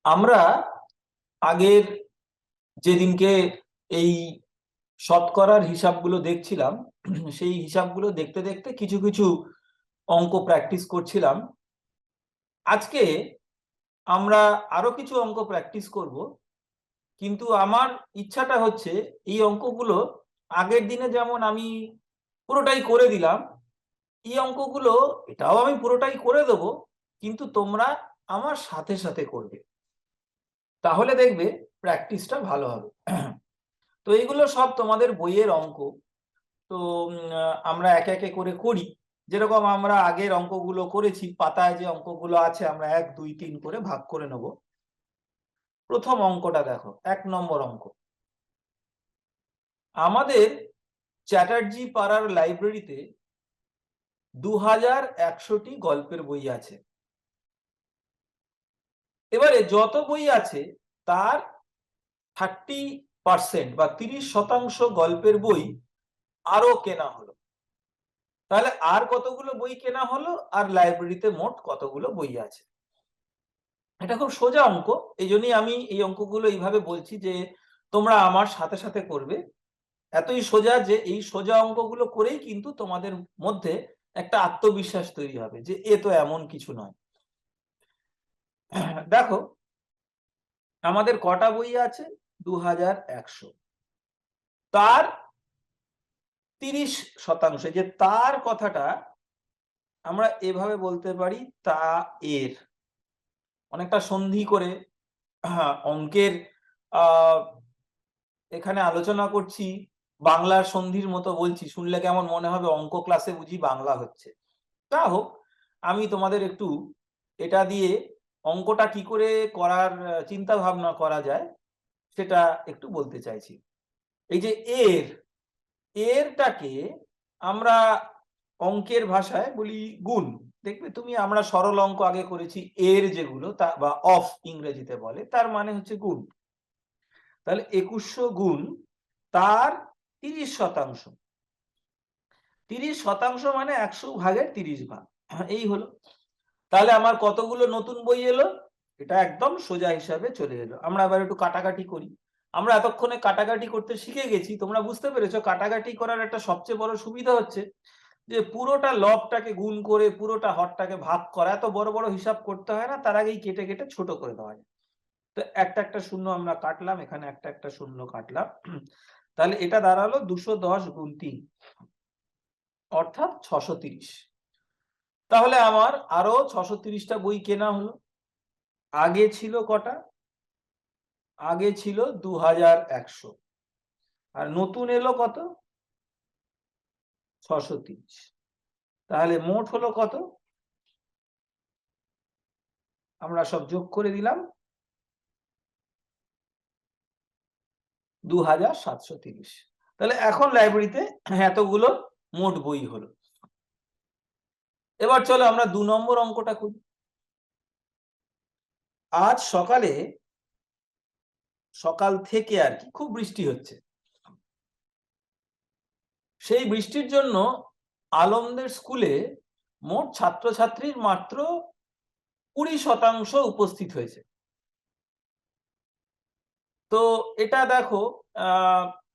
আমরা আগের যেদিনকে এই শতকরার হিসাবগুলো দেখছিলাম, সেই হিসাবগুলো দেখতে দেখতে কিছু কিছু অঙ্ক প্র্যাকটিস করছিলাম। আজকে আমরা আরো কিছু অঙ্ক প্র্যাকটিস করব, কিন্তু আমার ইচ্ছাটা হচ্ছে এই অঙ্কগুলো আগের দিনে যেমন আমি পুরোটাই করে দিলাম, এই অঙ্কগুলো এটাও আমি পুরোটাই করে দেবো, কিন্তু তোমরা আমার সাথে সাথে করবে, তাহলে দেখবে প্র্যাকটিসটা ভালো হবে। তো এইগুলো সব তোমাদের বইয়ের অঙ্ক। তো আমরা একে একে করে করি, যেরকম আমরা আগের অঙ্কগুলো করেছি। পাতায় যে অঙ্কগুলো আছে আমরা 1 2 3 করে ভাগ করে নেব। প্রথম অঙ্কটা দেখো, 1 নম্বর অঙ্ক। আমাদের চ্যাটার্জি পাড়ার লাইব্রেরিতে 2100টি গল্পের বই আছে। এবারে যত বই আছে তার 30% বা 30% গল্পের বই আরো কেনা হলো। তাহলে আর কতগুলো বই কেনা হলো, আর লাইব্রেরিতে মোট কতগুলো বই আছে? এটা খুব সোজা অঙ্ক, এই জন্যই আমি এই অঙ্কগুলো এইভাবে বলছি যে তোমরা আমার সাথে সাথে করবে। এতই সোজা যে এই সোজা অঙ্কগুলো করেই কিন্তু তোমাদের মধ্যে একটা আত্মবিশ্বাস তৈরি হবে যে এ তো এমন কিছু নয়। দেখো, আমাদের কটা বই আছে? 2100। তার 30%, যে তার কথাটা আমরা এভাবে বলতে পারি তা এর, অনেকটা সন্ধি করে অঙ্কের এখানে আলোচনা করছি, বাংলার সন্ধির মতো বলছি, শুনলে কেমন মনে হবে অঙ্ক ক্লাসে বুঝি বাংলা হচ্ছে। তা হোক, আমি তোমাদের একটু এটা দিয়ে অঙ্কটা কি করে করার চিন্তা ভাবনা করা যায় সেটা একটু বলতে চাইছি। এই যে এর, এরটাকে আমরা অঙ্কের ভাষায় বলি গুণ। দেখবে তুমি, আমরা সরল অঙ্ক আগে করেছি, এর যেগুলো তা বা অফ ইংরেজিতে বলে, তার মানে হচ্ছে গুণ। তাহলে 2100 গুণ তার 30%। 30% মানে 100 ভাগের 30 ভাগ, এই হলো। তাহলে আমার কতগুলো নতুন বই এলো? এটা একদম সোজা হিসাবে চলে এলো। আমরা আবার একটু কাটাকাটি করি। আমরা এতক্ষণে কাটাকাটি করতে শিখে গেছি, তোমরা বুঝতে পেরেছো কাটাকাটি করার একটা সবচেয়ে বড় সুবিধা হচ্ছে যে পুরোটা লবটাকে গুণ করে পুরোটা হরটাকে ভাগ করা, এত বড় বড় হিসাব করতে হয় না, তার আগেই কেটে কেটে ছোট করে দেওয়া যায়। তো একটা একটা শূন্য আমরা কাটলাম, এখানে একটা একটা শূন্য কাটলাম। তাহলে এটা দাঁড়ালো 210 গুণ 3, অর্থাৎ 630। তাহলে আমার আরো 630টা বই কেনা হলো। আগে ছিল কটা? আগে ছিল 2100, আর নতুন এলো কত? 630। তাহলে মোট হলো কত? আমরা সব যোগ করে দিলাম, 2730। তাহলে এখন লাইব্রেরিতে এতগুলো মোট বই হলো। এবার চলো আমরা 2 নম্বর অঙ্কটা করি। আজ সকাল থেকে আর কি খুব বৃষ্টি হচ্ছে। সেই বৃষ্টির জন্য আলমদের স্কুলে মোট ছাত্রছাত্রীর মাত্র 20% উপস্থিত হয়েছে। তো এটা দেখো,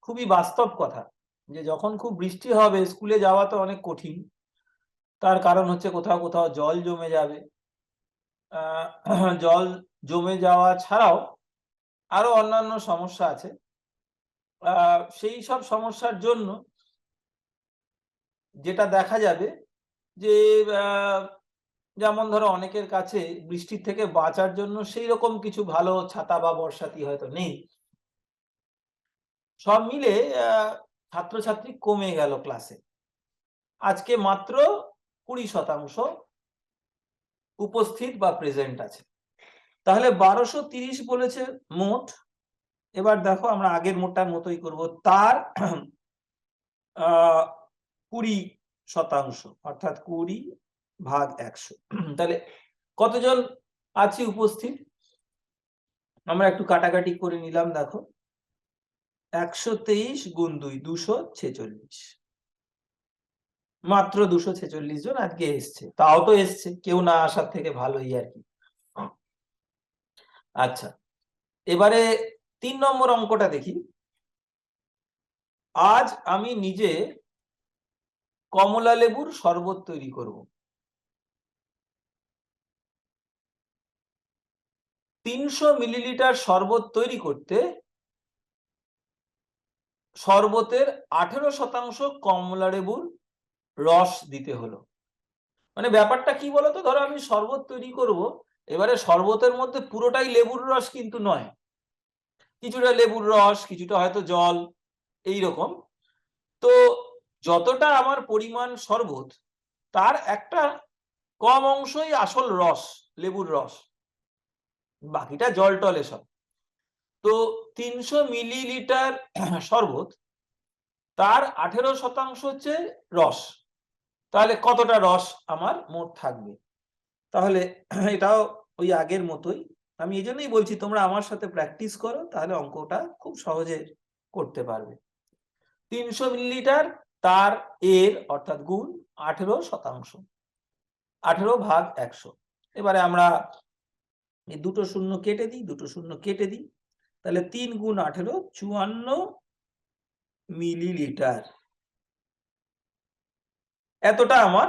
খুবই বাস্তব কথা যে যখন খুব বৃষ্টি হবে স্কুলে যাওয়া তো অনেক কঠিন। তার কারণ হচ্ছে কোথাও কোথাও জল জমে যাবে। জল জমে যাওয়া ছাড়াও আরো অন্যান্য সমস্যা আছে। সেই সব সমস্যার জন্য যেটা দেখা যাবে যে যেমন ধরো অনেকের কাছে বৃষ্টির থেকে বাঁচার জন্য সেই রকম কিছু ভালো ছাতা বা বর্ষাতি হয়তো নেই। সব মিলে ছাত্রছাত্রী কমে গেল ক্লাসে। আজকে মাত্র 20% উপস্থিত বা প্রেজেন্ট আছে। তাহলে 1230 বলেছে মোট। এবার দেখো, আমরা আগের মোটটার মতোই করব, তার 20%, অর্থাৎ 20 ভাগ 100। তাহলে কতজন আছে উপস্থিত? আমরা একটু কাটাকাটি করে নিলাম। দেখো, 123 গুণ 2, 246। মাত্র 246 জন আজকে এসছে। তাও তো এসছে, কেউ না আসার থেকে ভালোই আর কি। আচ্ছা, এবারে 3 নম্বর অঙ্কটা দেখি। আজ আমি নিজে কমলা লেবুর শরবত তৈরি করব। 300 মিলিলিটার শরবত তৈরি করতে শরবতের 18% কমলা লেবুর রস দিতে হলো। মানে ব্যাপারটা কি বলতো, ধরো আমি শরবত তৈরি করব, এবারে শরবতের মধ্যে পুরোটাই লেবুর রস কিন্তু নয়, কিছুটা লেবুর রস, কিছুটা হয়তো জল, এই রকম। তো যতটা আমার পরিমাণ শরবত, তার একটা কম অংশই আসল রস, লেবুর রস, বাকিটা জল টল এসব। তো 300 মিলিলিটার শরবত, তার 18% হচ্ছে রস। তাহলে কতটা রস আমার মোট থাকবে? তাহলে এটাও ওই আগের মতোই। আমি এই জন্যই বলছি তোমরা আমার সাথে প্র্যাকটিস করো, তাহলে অঙ্কটা খুব সহজে করতে পারবে। 300 মিলিলিটার, তার এর অর্থাৎ গুণ 18%, 18 ভাগ 100। এবারে আমরা এই দুটো শূন্য কেটে দিই, দুটো শূন্য কেটে দিই, তাহলে 3 গুণ 18, 54 মিলিলিটার। এতটা আমার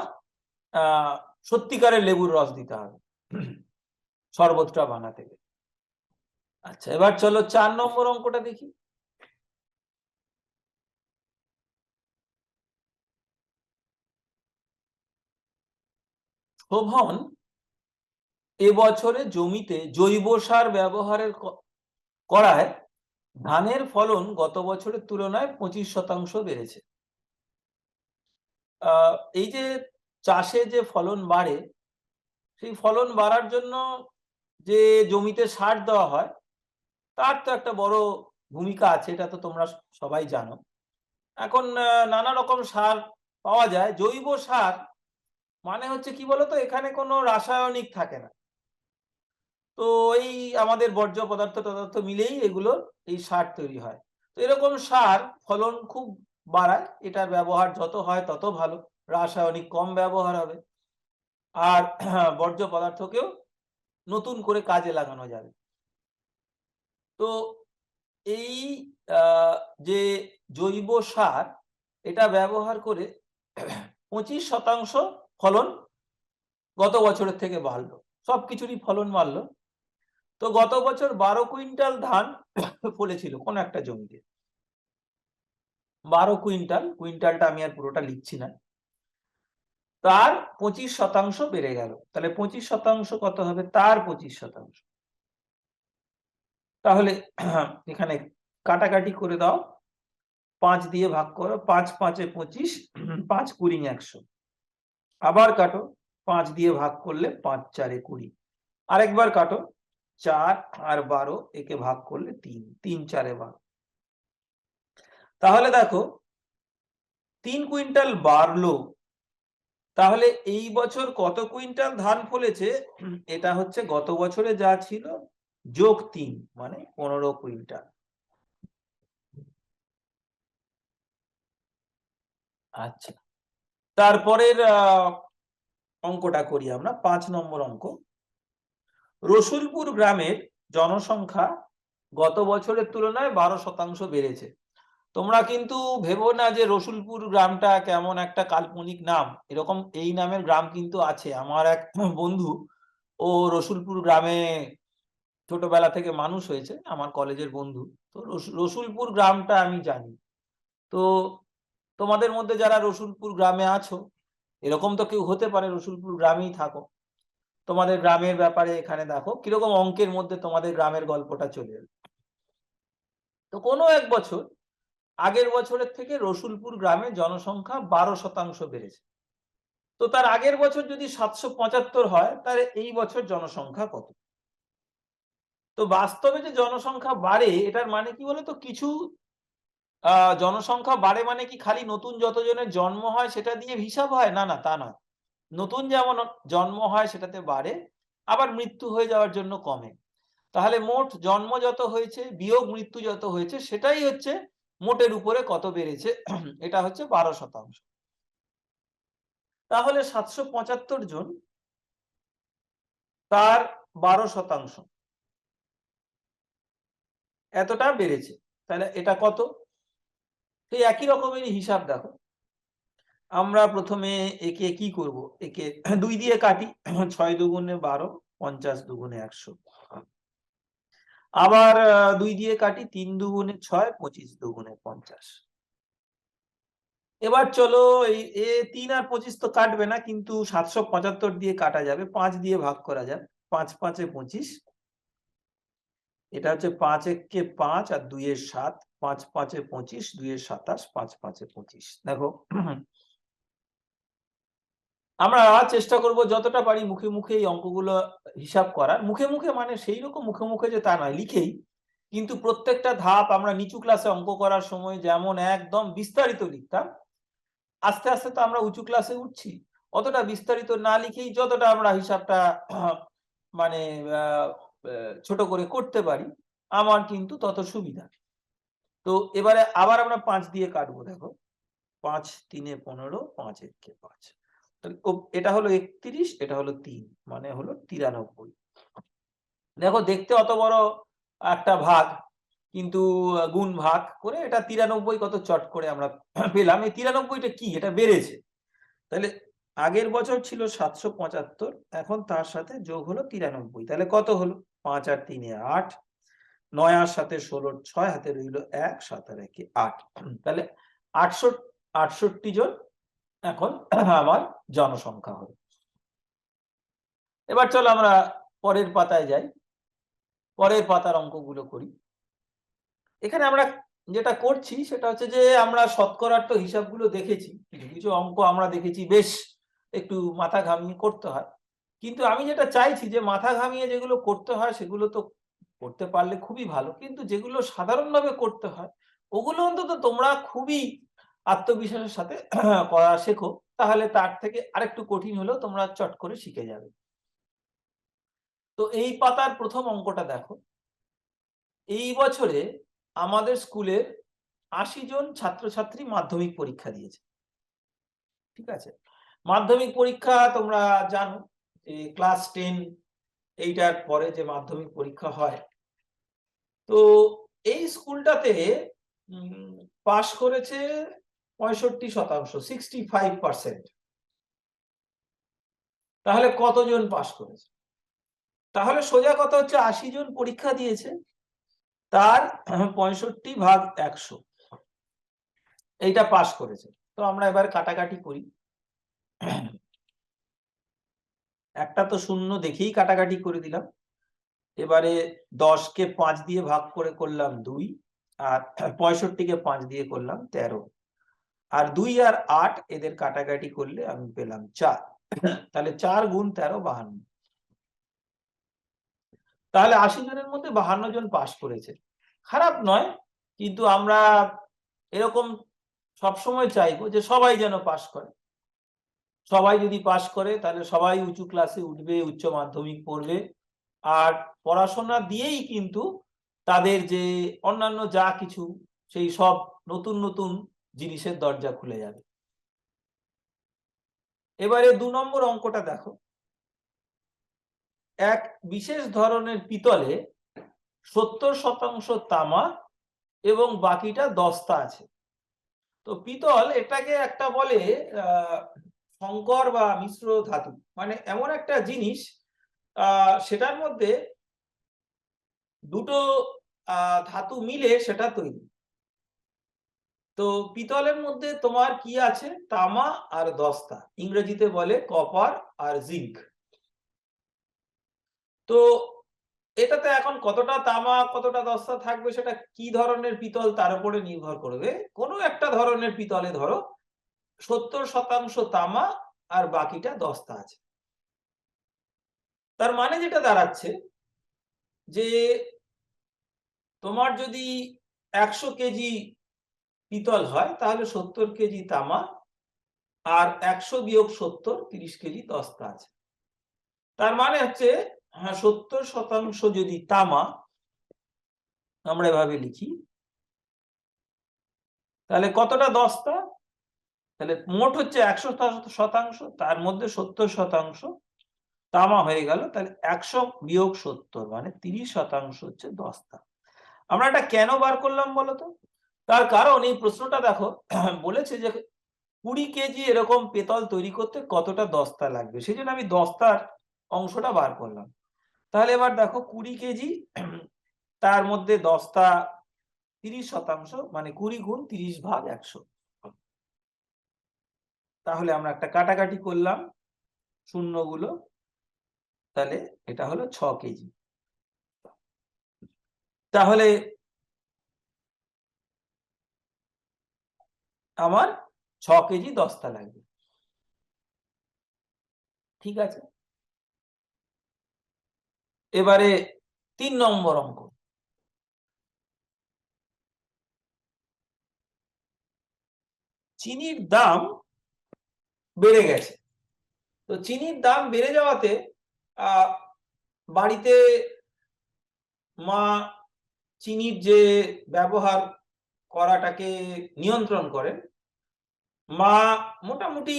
সত্যিকারের লেবুর রস দিতে হবে শরবতটা বানাতে গেলে। আচ্ছা, এবার চলো 4 নম্বর অঙ্কটা দেখি। শোভন এবছরে জমিতে জৈব সার ব্যবহারের করায় ধানের ফলন গত বছরের তুলনায় 25% বেড়েছে। এই যে চাষে যে ফলন বাড়ে, সেই ফলন বাড়ার জন্য যে জমিতে সার দেওয়া হয়, তার তো একটা বড় ভূমিকা আছে, এটা তো তোমরা সবাই জানো। এখন নানা রকম সার পাওয়া যায়। জৈব সার মানে হচ্ছে কি বলতো, এখানে কোনো রাসায়নিক থাকে না। তো এই আমাদের বর্জ্য পদার্থ মিলেই এগুলো, এই সার তৈরি হয়। তো এরকম সার ফলন খুব বাড়ায়, এটার ব্যবহার যত হয় তত ভালো, রাসায়নিক কম ব্যবহার হবে, আর বর্জ্য পদার্থকেও নতুন করে কাজে লাগানো যাবে। তো এই যে জৈব সার, এটা ব্যবহার করে 25% ফলন গত বছরের থেকে বাড়লো, সবকিছুরই ফলন বাড়লো। তো গত বছর 12 কুইন্টাল ধান ফলেছিল কোন একটা জমিতে, 12 কুইন্টাল, কুইন্টালটা আমি আর পুরোটা লিখছি না, তার 25% বেড়ে গেল। তাহলে 25% কত হবে? তার 25%। তাহলে এখানে কাটাকাটি করে দাও, 5 দিয়ে ভাগ করো, 5 5 25, 5 20 100। আবার কাটো, 5 দিয়ে ভাগ করলে 5 4 20। আরেকবার কাটো, 4 আর 12, একে ভাগ করলে 3, 3 4 12। তাহলে দেখো 3 কুইন্টাল বাড়লো। তাহলে এই বছর কত কুইন্টাল ধান ফলেছে? এটা হচ্ছে গত বছরে যা ছিল যোগ 3, মানে 15 কুইন্টাল। আচ্ছা, তারপরের অঙ্কটা করি আমরা, 5 নম্বর অঙ্ক। রসুলপুর গ্রামের জনসংখ্যা গত বছরের তুলনায় 12% বেড়েছে। তোমরা কিন্তু ভেবো না যে রসুলপুর গ্রামটা কেমন একটা কাল্পনিক নাম, এরকম এই নামের গ্রাম কিন্তু আছে। আমার এক বন্ধু, ও রসুলপুর গ্রামে ছোটবেলা থেকে মানুষ হয়েছে, আমার কলেজের বন্ধু। তো রসুলপুর গ্রামটা আমি জানি। তো তোমাদের মধ্যে যারা রসুলপুর গ্রামে আছো, এরকম তো কেউ হতে পারে রসুলপুর গ্রামেই থাকো, তোমাদের গ্রামের ব্যাপারে এখানে দেখো কিরকম অঙ্কের মধ্যে তোমাদের গ্রামের গল্পটা চলে এলো। তো কোনো এক বছর আগের বছরের থেকে রসুলপুর গ্রামে জনসংখ্যা 12% বেড়েছে। তো তার আগের বছর যদি 775 হয়, তাহলে এই বছর জনসংখ্যা কত? তো বাস্তবে যে জনসংখ্যা বাড়ে, এটার মানে কি বলতো, কিছু জনসংখ্যা বাড়ে মানে কি খালি নতুন যতজনের জন্ম হয় সেটা দিয়ে হিসাব হয়? না না, তা নয়। নতুন যেমন জন্ম হয় সেটাতে বাড়ে, আবার মৃত্যু হয়ে যাওয়ার জন্য কমে। তাহলে মোট জন্ম যত হয়েছে বিয়োগ মৃত্যু যত হয়েছে, সেটাই হচ্ছে মোটের উপরে কত বেড়েছে। এটা হচ্ছে 12%। তাহলে 775 জন, তার 12%, এতটা বেড়েছে, তাহলে এটা কত? সেই একই রকমেরই হিসাব দেখো, আমরা প্রথমে একে কি করব, একে 2 দিয়ে কাটি, 6 দুগুণে 12, 50 দুগুণে 100। আবার 2 দিয়ে কাটি, 3 দুগুণে 6, 25 দুগুণে 50। এবার চলো এই 3 আর 25 তো কাটবে না, কিন্তু 775 দিয়ে কাটা যাবে, 5 দিয়ে ভাগ করা যাবে, 5 5 25। এটা হচ্ছে 5 1 5 আর 2 এর 7, 5 5 25, 2 এর 27, 5 5 25। দেখো আমরা চেষ্টা করব যতটা পারি মুখে মুখে এই অঙ্কগুলো হিসাব করার। মুখে মুখে মানে সেই রকম মুখে মুখে যে তা নয়, লিখেই, কিন্তু প্রত্যেকটা ধাপ আমরা নিচু ক্লাসে অঙ্ক করার সময় যেমন একদম বিস্তারিত লিখতাম, আস্তে আস্তে তো আমরা উঁচু ক্লাসে উঠছি, অতটা বিস্তারিত না লিখেই যতটা আমরা হিসাবটা মানে ছোট করে করতে পারি, আমার কিন্তু তত সুবিধা। তো এবারে আবার আমরা 5 দিয়ে কাটবো। দেখো 5 3 15, 5 1 5, এটা হলো 31, এটা হলো 3, মানে হলো 93। দেখো দেখতে অত বড় একটা ভাগ, কিন্তু গুণ ভাগ করে এটা 93 কত চট করে আমরা পেলাম। এই 93টা কি, এটা বেড়েছে। তাহলে আগের বছর ছিল 775, এখন তার সাথে যোগ হলো 93, তাহলে কত হলো? 5 আর 3 8, 9 আর 7 16, 6 হাতে রইল 1, 7 আর 1 8, তাহলে 68 জন এখন আমার জনসংখ্যা হবে। এবার চলো আমরা পরের পাতায় যাই, পরের পাতার অঙ্কগুলো করি। এখানে আমরা যেটা করছি সেটা হচ্ছে যে আমরা শতকরার তো হিসাবগুলো দেখেছি, কিছু কিছু অঙ্ক আমরা দেখেছি বেশ একটু মাথা ঘামিয়ে করতে হয়, কিন্তু আমি যেটা চাইছি যে মাথা ঘামিয়ে যেগুলো করতে হয় সেগুলো তো করতে পারলে খুবই ভালো, কিন্তু যেগুলো সাধারণভাবে করতে হয় ওগুলো অন্তত তোমরা খুবই আত্মবিশ্বাসের সাথে করা শেখো, তাহলে তার থেকে আরেকটু কঠিন হলেও তোমরা চট করে শিখে যাবে। তো এই পাতার প্রথম অঙ্কটা দেখো, এই বছরে আমাদের স্কুলের 80 জন ছাত্রছাত্রী মাধ্যমিক পরীক্ষা দিয়েছে। ঠিক আছে, মাধ্যমিক পরীক্ষা তোমরা জানো যে ক্লাস 10 এইটার পরে যে মাধ্যমিক পরীক্ষা হয়। তো এই স্কুলটাতে পাশ করেছে 65%, 65%। তাহলে কতজন পাশ করেছে? তাহলে সোজা কথা হচ্ছে 80 জন পরীক্ষা দিয়েছে, তার 65 ভাগ 100 এইটা পাশ করেছে। তো আমরা এবার কাটাকাটি করি, একটা তো শূন্য দেখেই কাটাকাটি করে দিলাম। এবারে 10 কে 5 দিয়ে ভাগ করে করলাম 2, আর 65 কে 5 দিয়ে করলাম 13, আর 2 আর 8 এদের কাটাকাটি করলে আমি পেলাম 4। তাহলে 4 গুণ 13 52। তাহলে 80 জনের মধ্যে 52 জন পাশ করেছে, খারাপ নয়, কিন্তু আমরা এরকম সবসময় চাইবো যে সবাই যেন পাশ করে। সবাই যদি পাশ করে তাহলে সবাই উঁচু ক্লাসে উঠবে, উচ্চ মাধ্যমিক পড়বে, আর পড়াশোনা দিয়েই কিন্তু তাদের যে অন্যান্য যা কিছু সেই সব নতুন নতুন জিনিসের দরজা খুলে যাবে। এবারে 2 নম্বর অঙ্কটা দেখো, এক বিশেষ ধরনের পিতলে 70% তামা এবং বাকিটা দস্তা আছে। তো পিতল এটাকে একটা বলে সংকর বা মিশ্র ধাতু, মানে এমন একটা জিনিস সেটার মধ্যে দুটো ধাতু মিলে সেটা তৈরি। তো পিতলের মধ্যে তোমার কি আছে? তামা আর দস্তা, ইংরেজিতে বলে কপার আর জিঙ্ক। তো এটাতে এখন কতটা তামা কতটা দস্তা থাকবে সেটা কি ধরনের পিতল তার উপরে নির্ভর করবে। কোনো একটা ধরনের পিতলে ধরো 70% তামা আর বাকিটা দস্তা আছে। তার মানে যেটা দাঁড়াচ্ছে যে তোমার যদি 100 কেজি পিতল হয় তাহলে 70 কেজি তামা, আর 100 বিয়োগ 70, 30 কেজি দস্তা আছে। তার মানে হচ্ছে 70% যদি তামা, আমরা এভাবে লিখি, তাহলে কতটা দস্তা? তাহলে মোট হচ্ছে 100%, তার মধ্যে 70% তামা হয়ে গেল, তাহলে 100 বিয়োগ 70 মানে 30% হচ্ছে দস্তা। আমরা এটা কেন বার করলাম বলতো? তার কারণ এই প্রশ্নটা দেখো বলেছে যে 20 কেজি এরকম পেতল তৈরি করতে কতটা দস্তা লাগবে, সেই জন্য আমি দস্তার অংশটা বার করলাম। তাহলে এবার দেখো 20 কেজি, তার মধ্যে দস্তা 30%, মানে 20 গুণ 30/100। তাহলে আমরা একটা কাটাকাটি করলাম শূন্যগুলো, তাহলে এটা হলো 6 কেজি। তাহলে আমার 6 কেজি দস্তা লাগবে। ঠিক আছে, এবারে 3 নম্বর অঙ্ক। চিনির দাম বেড়ে গেছে। তো চিনির দাম বেড়ে যাওয়াতে বাড়িতে মা চিনির যে ব্যবহার করাটাকে নিয়ন্ত্রণ করেন। মা মোটামুটি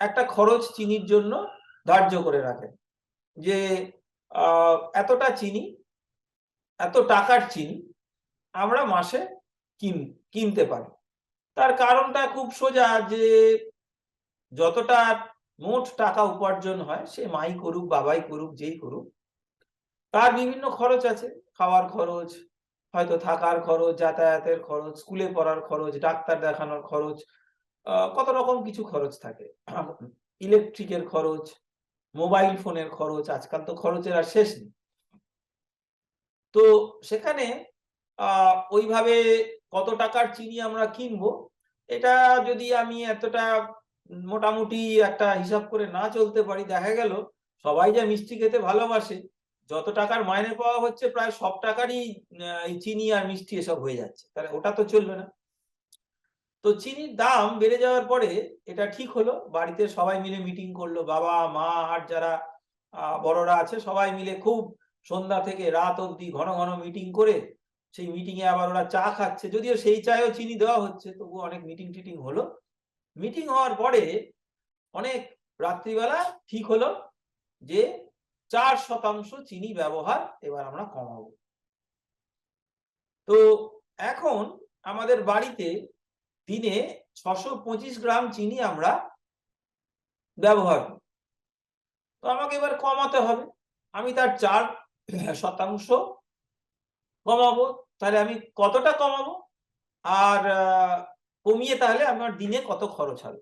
একটা খরচ চিনির জন্য ধার্য করে রাখেন, যে এতটা চিনি, এত টাকার চিনি আমরা মাসে কিনতে পারি। তার কারণটা খুব সোজা, যে যতটা মোট টাকা উপার্জন হয়, সে মাই করুক, বাবাই করুক, যেই করুক, তার বিভিন্ন খরচ আছে। খাওয়ার খরচ, হয়তো থাকার খরচ, যাতায়াতের খরচ, স্কুলে পড়ার খরচ, ডাক্তার দেখানোর খরচ, কত রকম কিছু খরচ থাকে। ইলেকট্রিকের খরচ, মোবাইল ফোনের খরচ, আজকাল তো খরচের আর শেষ নেই। তো সেখানে ওইভাবে কত টাকার চিনি আমরা কিনবো, এটা যদি আমি এতটা মোটামুটি একটা হিসাব করে না চলতে পারি, দেখা গেল সবাই যে মিষ্টি খেতে ভালোবাসে, যত টাকার মাইনে পাওয়া হচ্ছে প্রায় সব টাকারই এই চিনি আর মিষ্টি এসব হয়ে যাচ্ছে, তাহলে ওটা তো চলবে না। তো চিনির দাম বেড়ে যাওয়ার পরে এটা ঠিক হলো, বাড়িতে সবাই মিলে মিটিং করলো, বাবা মা আর যারা বড়রা আছে সবাই মিলে খুব সন্ধ্যা থেকে রাত অবধি ঘন ঘন মিটিং করে, সেই মিটিং এ আবার ওরা চা খাচ্ছে, যদিও সেই চায়েও চিনি দেওয়া হচ্ছে, তবু অনেক মিটিং টিটিং হলো। মিটিং হওয়ার পরে অনেক রাত্রিবেলা ঠিক হলো যে 4% চিনি ব্যবহার এবার আমরা কমাবো। তো এখন আমাদের বাড়িতে দিনে 625 গ্রাম চিনি আমরা ব্যবহার করি। তো আমাকে এবার কমাতে হবে, আমি তার 4% কমাবো। তাহলে আমি কতটা কমাবো, আর কমিয়ে তাহলে আমার দিনে কত খরচ হবে।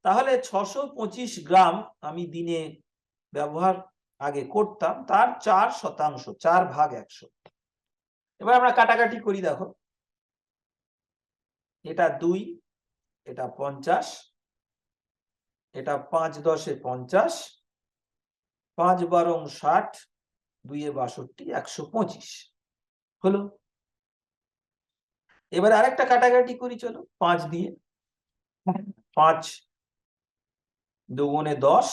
তাহলে 625 গ্রাম আমি দিনে ব্যবহার আগে করতাম, তার 4%, 4/100। এবার আমরা কাটাকাটি করি, দেখো এটা 2, এটা 50, এটা 5 10 50, 5 12 60, 2 62, 125 হলো। এবার আরেকটা কাটাকাটি করি, চলো 5 দিয়ে। 5 2 10,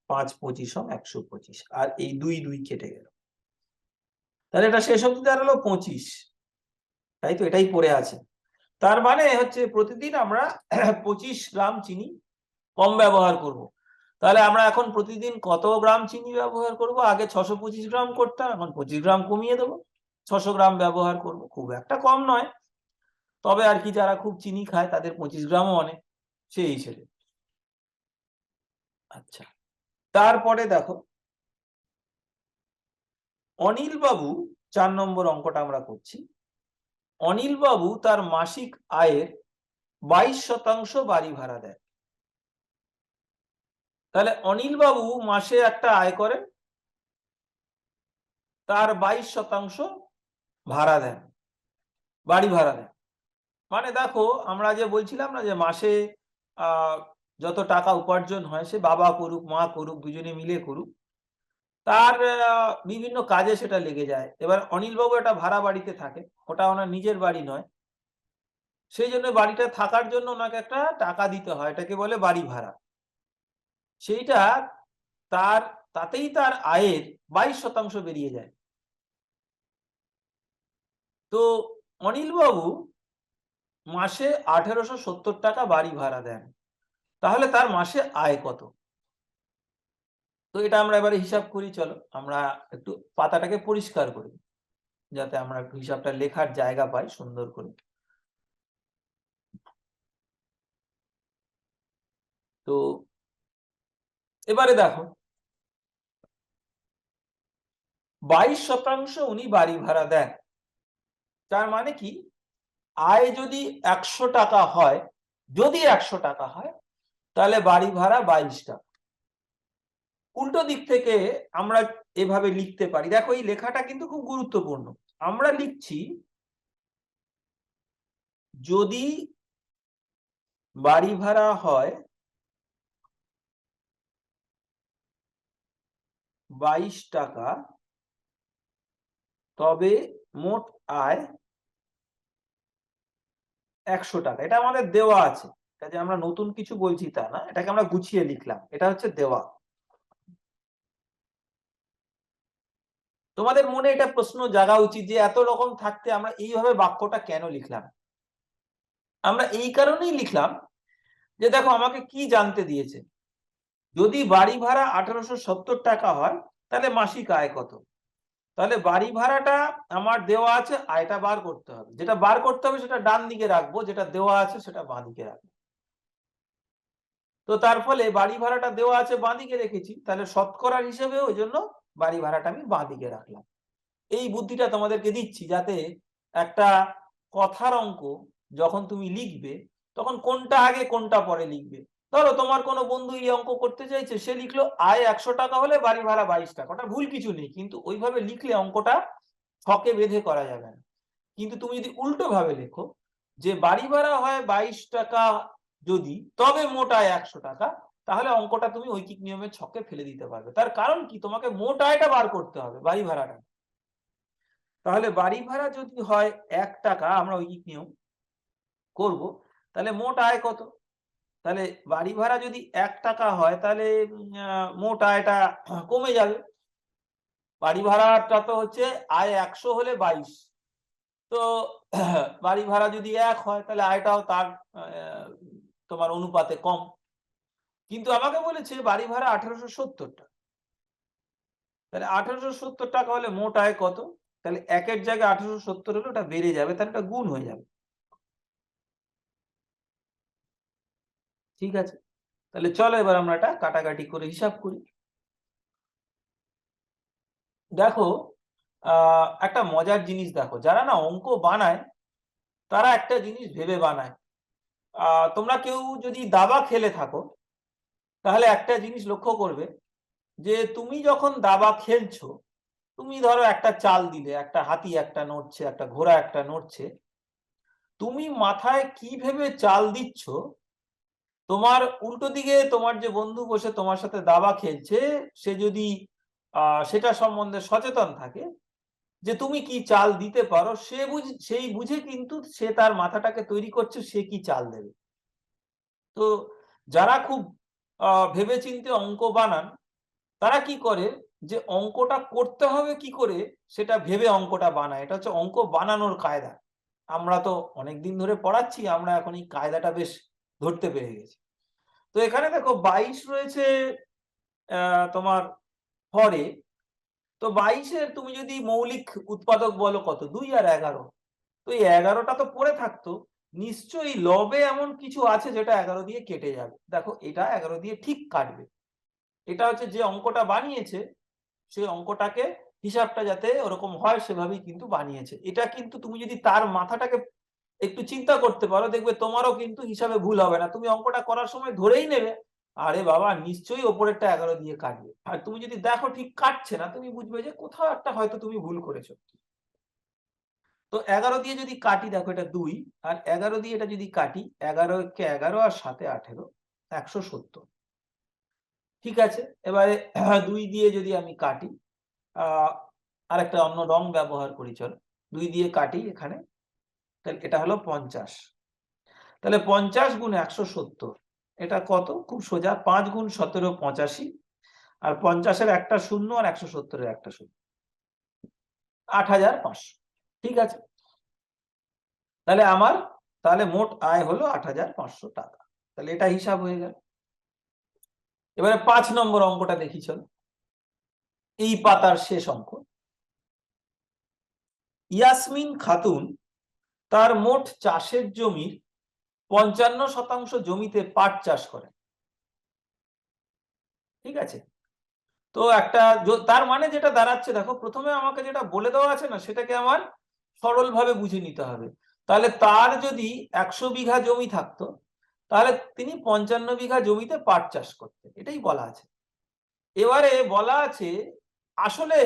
5 25 125, আর এই 2 2 কেটে গেল, তাহলে এটা শেষ অবধি দাঁড়ালো 25। তাই তো, এটাই পড়ে আছে। তার মানে হচ্ছে প্রতিদিন আমরা 25 গ্রাম চিনি কম ব্যবহার করব। তাহলে আমরা এখন প্রতিদিন কত গ্রাম চিনি ব্যবহার করব? আগে 625 গ্রাম করতাম, এখন 25 গ্রাম কমিয়ে দেবো, 600 গ্রাম ব্যবহার করব। খুব একটা কম নয়, তবে আর কি যারা খুব চিনি খায় তাদের 25 গ্রামও অনেক, সেই হিসেবে। আচ্ছা, তারপরে দেখো অনিল বাবু, 4 নম্বর অঙ্কটা আমরা করছি। অনিল বাবু তার মাসিক আয়ের 22% বাড়ি ভাড়া দেয়। তাহলে অনিল বাবু মাসে একটা আয় করেন, তার 22% ভাড়া দেন, বাড়ি ভাড়া দেন। মানে দেখো, আমরা যে বলছিলাম না যে মাসে যত টাকা উপার্জন হয়, সে বাবা করুক মা করুক দুজনে মিলে করুক, তার বিভিন্ন কাজে সেটা লেগে যায়। এবার অনিল বাবু একটা ভাড়া বাড়িতে থাকে, ওটা ওনার নিজের বাড়ি নয়, সেই জন্য বাড়িটা থাকার জন্য ওনাকে একটা টাকা দিতে হয়, এটাকে বলে বাড়ি ভাড়া। সেইটা তার, তাতেই তার আয়ের 22% বেরিয়ে যায়। তো অনিল বাবু মাসে 1870 টাকা বাড়ি ভাড়া দেন, তাহলে তার মাসে আয় কত? তো এটা আমরা এবারে হিসাব করি, চলো আমরা একটু পাতাটাকে পরিষ্কার করি। যাতে আমরা হিসাবটা লেখার জায়গা পাই সুন্দর করে। তো এবারে দেখো 22% উনি বাড়ি ভাড়া দেন। তার মানে কি, আয় যদি 100 টাকা হয়, যদি 100 টাকা হয়, তাহলে বাড়ি ভাড়া 22 টাকা। উল্টো দিক থেকে আমরা এভাবে লিখতে পারি, দেখো এই লেখাটা কিন্তু খুব গুরুত্বপূর্ণ। আমরা লিখছি যদি বাড়ি ভাড়া হয় 22 টাকা, তবে মোট আয় 100 টাকা। এটা আমাদের দেওয়া আছে, এটা যে আমরা নতুন কিছু বলছি তা না, এটাকে আমরা গুছিয়ে লিখলাম, এটা হচ্ছে দেওয়া। তোমাদের মনে এটা প্রশ্ন জাগা উচিত যে এত রকম থাকতে আমরা এইভাবে বাক্যটা কেন লিখলাম। আমরা এই কারণেই লিখলাম যে দেখো আমাকে কি জানতে দিয়েছে, যদি বাড়ি ভাড়া 1870 টাকা হয় তাহলে মাসিক আয় কত। তাহলে বাড়ি ভাড়াটা আমার দেওয়া আছে, আয়টা বার করতে হবে। যেটা বার করতে হবে সেটা ডান দিকে রাখবো, যেটা দেওয়া আছে সেটা বাঁ দিকে রাখবো। তো তার ফলে বাড়ি ভাড়াটা দেওয়া আছে বাঁ দিকে রেখেছি, তাহলে শতকরার হিসেবে ওই জন্য বাড়ি ভাড়াটা আমি বাঁ দিকে রাখলাম। এই বুদ্ধিটা তোমাদেরকে দিচ্ছি যাতে একটা কথার অঙ্ক যখন তুমি লিখবে তখন কোনটা আগে কোনটা পরে লিখবে। ধরো তোমার কোনো বন্ধু এই অঙ্ক করতে চাইছে, সে লিখলো আয় 100 টাকা হলে বাড়ি ভাড়া 22 টাকা, ওটা ভুল কিছু নেই, কিন্তু ওইভাবে লিখলে অঙ্কটা ছকে বেঁধে করা যাবে না। কিন্তু তুমি যদি উল্টো ভাবে লেখো যে বাড়ি ভাড়া হয় 22 টাকা যদি, তবে মোট আয় 100 টাকা, তাহলে অঙ্কটা তুমি ঐকিক নিয়মের ছকে ফেলে দিতে পারবে। তার কারণ কি, তোমাকে মোট আয়টা বার করতে হবে, বাড়ি ভাড়াটা। তাহলে বাড়ি ভাড়া যদি হয় 1 টাকা, আমরা ঐকিক নিয়ম করব, তাহলে মোট আয় কত। তাহলে বাড়ি ভাড়া যদি 1 টাকা হয় তাহলে মোট আয়টা কমে যাবে। বাড়ি ভাড়াটা তো হচ্ছে আয় 100 হলে 22, তো বাড়ি ভাড়া যদি 1 হয় তাহলে আয়টাও তার তোমার অনুপাতে কম। কিন্তু আমাকে বলেছে বাড়ি ভাড়া 1870 টাকা, তাহলে 1870 টাকা হলে মোট আয় কত। তাহলে 1-এর জায়গায় 1870 হলে ওটা বেড়ে যাবে, তাহলে এটা গুণ হয়ে যাবে। ঠিক আছে, তাহলে চলো এবার আমরা এটা কাটাকাটি করে হিসাব করি। দেখো একটা মজার জিনিস, দেখো যারা না অঙ্ক বানায় তারা একটা জিনিস ভেবে বানায়। তোমরা কেউ যদি দাবা খেলে থাকো তাহলে একটা জিনিস লক্ষ্য করবে যে তুমি যখন দাবা খেলছো, তুমি ধরো একটা চাল দিলে, একটা হাতি একটা নড়ছে, একটা ঘোড়া একটা নড়ছে, তুমি মাথায় কি ভেবে চাল দিচ্ছ, তোমার উল্টো দিকে তোমার যে বন্ধু বসে তোমার সাথে দাবা খেলছে সে যদি সেটা সম্বন্ধে সচেতন থাকে যে তুমি কি চাল দিতে পারো, সেই বুঝে কিন্তু সে তার মাথাটাকে তৈরি করছে সে কি চাল দেবে। তো যারা খুব ভেবেচিন্তে অঙ্ক বানান তারা কি করে, যে অঙ্কটা করতে হবে কি করে সেটা ভেবে অঙ্কটা বানায়। এটা হচ্ছে অঙ্ক বানানোর কায়দা। আমরা তো অনেকদিন ধরে পড়াচ্ছি, আমরা এখন এই কায়দাটা বেশ ধরতে পেরে গেছি। তো এখানে দেখো 22 রয়েছে তোমার হরে, তো 22-এর তুমি যদি মৌলিক উৎপাদক বলো কত, 2 আর 11, তো এই 11টা তো পড়ে থাকতো, নিশ্চয়ই লবে এমন কিছু আছে যেটা 11 দিয়ে কেটে যাবে। দেখো এটা 11 দিয়ে ঠিক কাটবে। এটা হচ্ছে যে অঙ্কটা বানিয়েছে সেই অঙ্কটাকে হিসাবটা যাতে ওরকম হয় সেভাবেই কিন্তু বানিয়েছে। এটা কিন্তু তুমি যদি তার মাথাটাকে একটু চিন্তা করতে পারো, দেখবে তোমারও কিন্তু হিসাবে ভুল হবে না। তুমি অঙ্কটা করার সময় ধরেই নেবে আরে বাবা নিশ্চয়ই ওপরেরটা 11 দিয়ে কাটবে। আর তুমি যদি দেখো ঠিক কাটছে না, তুমি বুঝবে যে কোথাও একটা হয়তো তুমি ভুল করেছো। তো 11 দিয়ে যদি কাটি, দেখো এটা 2, আর 11 দিয়ে এটা যদি কাটি, 11-কে 11 আর 7-এ 18, 170। ঠিক আছে, এবারে 2 দিয়ে যদি আমি কাটি, আরেকটা অন্য রং ব্যবহার করি, চলো 2 দিয়ে কাটি এখানে, তাহলে এটা হলো 50। তাহলে 50 গুণ 170, এটা কত, খুব সোজা, 5 গুণ 17 85, আর 50-এর একটা শূন্য আর 170-এর একটা শূন্য, 8500। ঠিক আছে, তাহলে আমার তাহলে মোট আয় হলো 8500 টাকা। তাহলে এটা হিসাব হয়ে গেল। এবারে 5 নম্বর অঙ্কটা দেখি চলো, এই পাতার শেষ অঙ্ক। ইয়াসমিন খাতুন তার মোট চাষের জমির 55% জমিতে পাট চাষ করে। ঠিক আছে, তো একটা তার মানে যেটা দাঁড়াচ্ছে, দেখো প্রথমে আমাকে যেটা বলে দেওয়া আছে না, সেটাকে আমার সরলভাবে বুঝে নিতে হবে। তাহলে তার যদি 100 বিঘা জমি থাকতো, তাহলে তিনি 55 বিঘা জমিতে পাট চাষ করতেন, এটাই বলা আছে। এবারে বলা আছে আসলে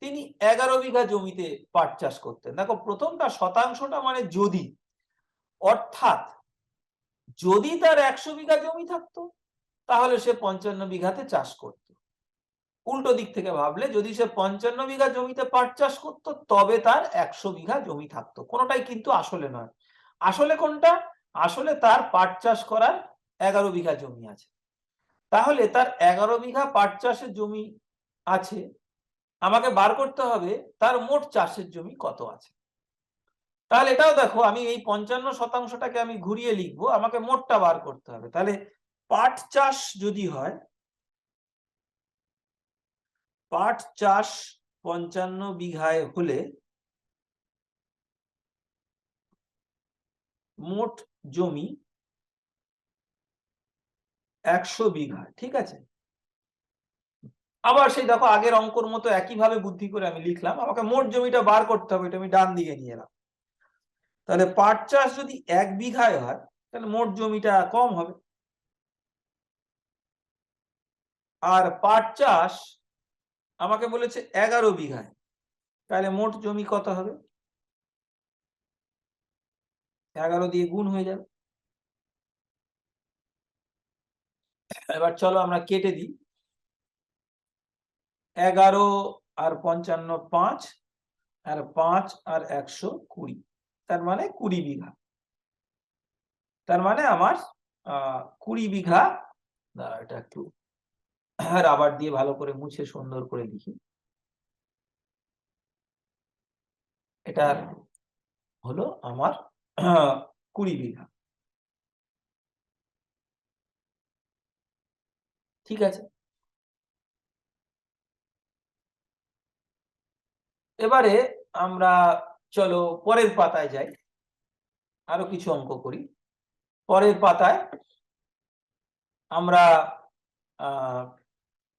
তিনি 11 বিঘা জমিতে পাট চাষ করতেন। দেখো প্রথমটা শতাংশটা মানে যদি, অর্থাৎ যদি তার 100 বিঘা জমি থাকতো তাহলে সে 55 বিঘাতে চাষ করত। উল্টো দিক থেকে ভাবলে, যদি সে 55 বিঘা জমিতে পাট চাষ করতো তবে তার 100 বিঘা জমি থাকতো। কোনোটাই কিন্তু আসলে নয়। আসলে কোনটা? আসলে তার পাট চাষ করার 11 বিঘা জমি আছে। তাহলে তার 11 বিঘা পাট চাষের জমি আছে, আমাকে বার করতে হবে তার মোট চাষের জমি কত আছে। তাহলে এটাও দেখো, আমি এই 55%টাকে আমি ঘুরিয়ে লিখবো, আমাকে মোটটা বার করতে হবে। তাহলে পাট চাষ যদি হয়, পাট চাষ 55 বিঘায় হলে মোট জমি 100 বিঘা। ঠিক আছে, আবার সেই দেখো আগের অঙ্কর মতো একইভাবে বুদ্ধি করে আমি লিখলাম, আমাকে মোট জমিটা বার করতে হবে, এটা আমি ডান দিকে নিয়ে এলাম। তাহলে পাট চাষ যদি 1 বিঘায় হয় তাহলে মোট জমিটা কম হবে, আর পাট চাষ আমাকে বলেছে 11 বিঘায়, তাহলে মোট জমি কত হবে? 11 দিয়ে গুণ হয়ে যাবে। এবার চলো আমরা কেটে দিই, 11 আর 55 5, আর 5 আর 100 20, তার মানে 20 বিঘা। তার মানে আমার 20 বিঘা, এটা একটু রাবার দিয়ে ভালো করে মুছে সুন্দর করে লিখি, এটা হলো আমার 20 বিঘা। ঠিক আছে, এবারে আমরা চলো পরের পাতায় যাই, আরো কিছু অঙ্ক করি। পরের পাতায় আমরা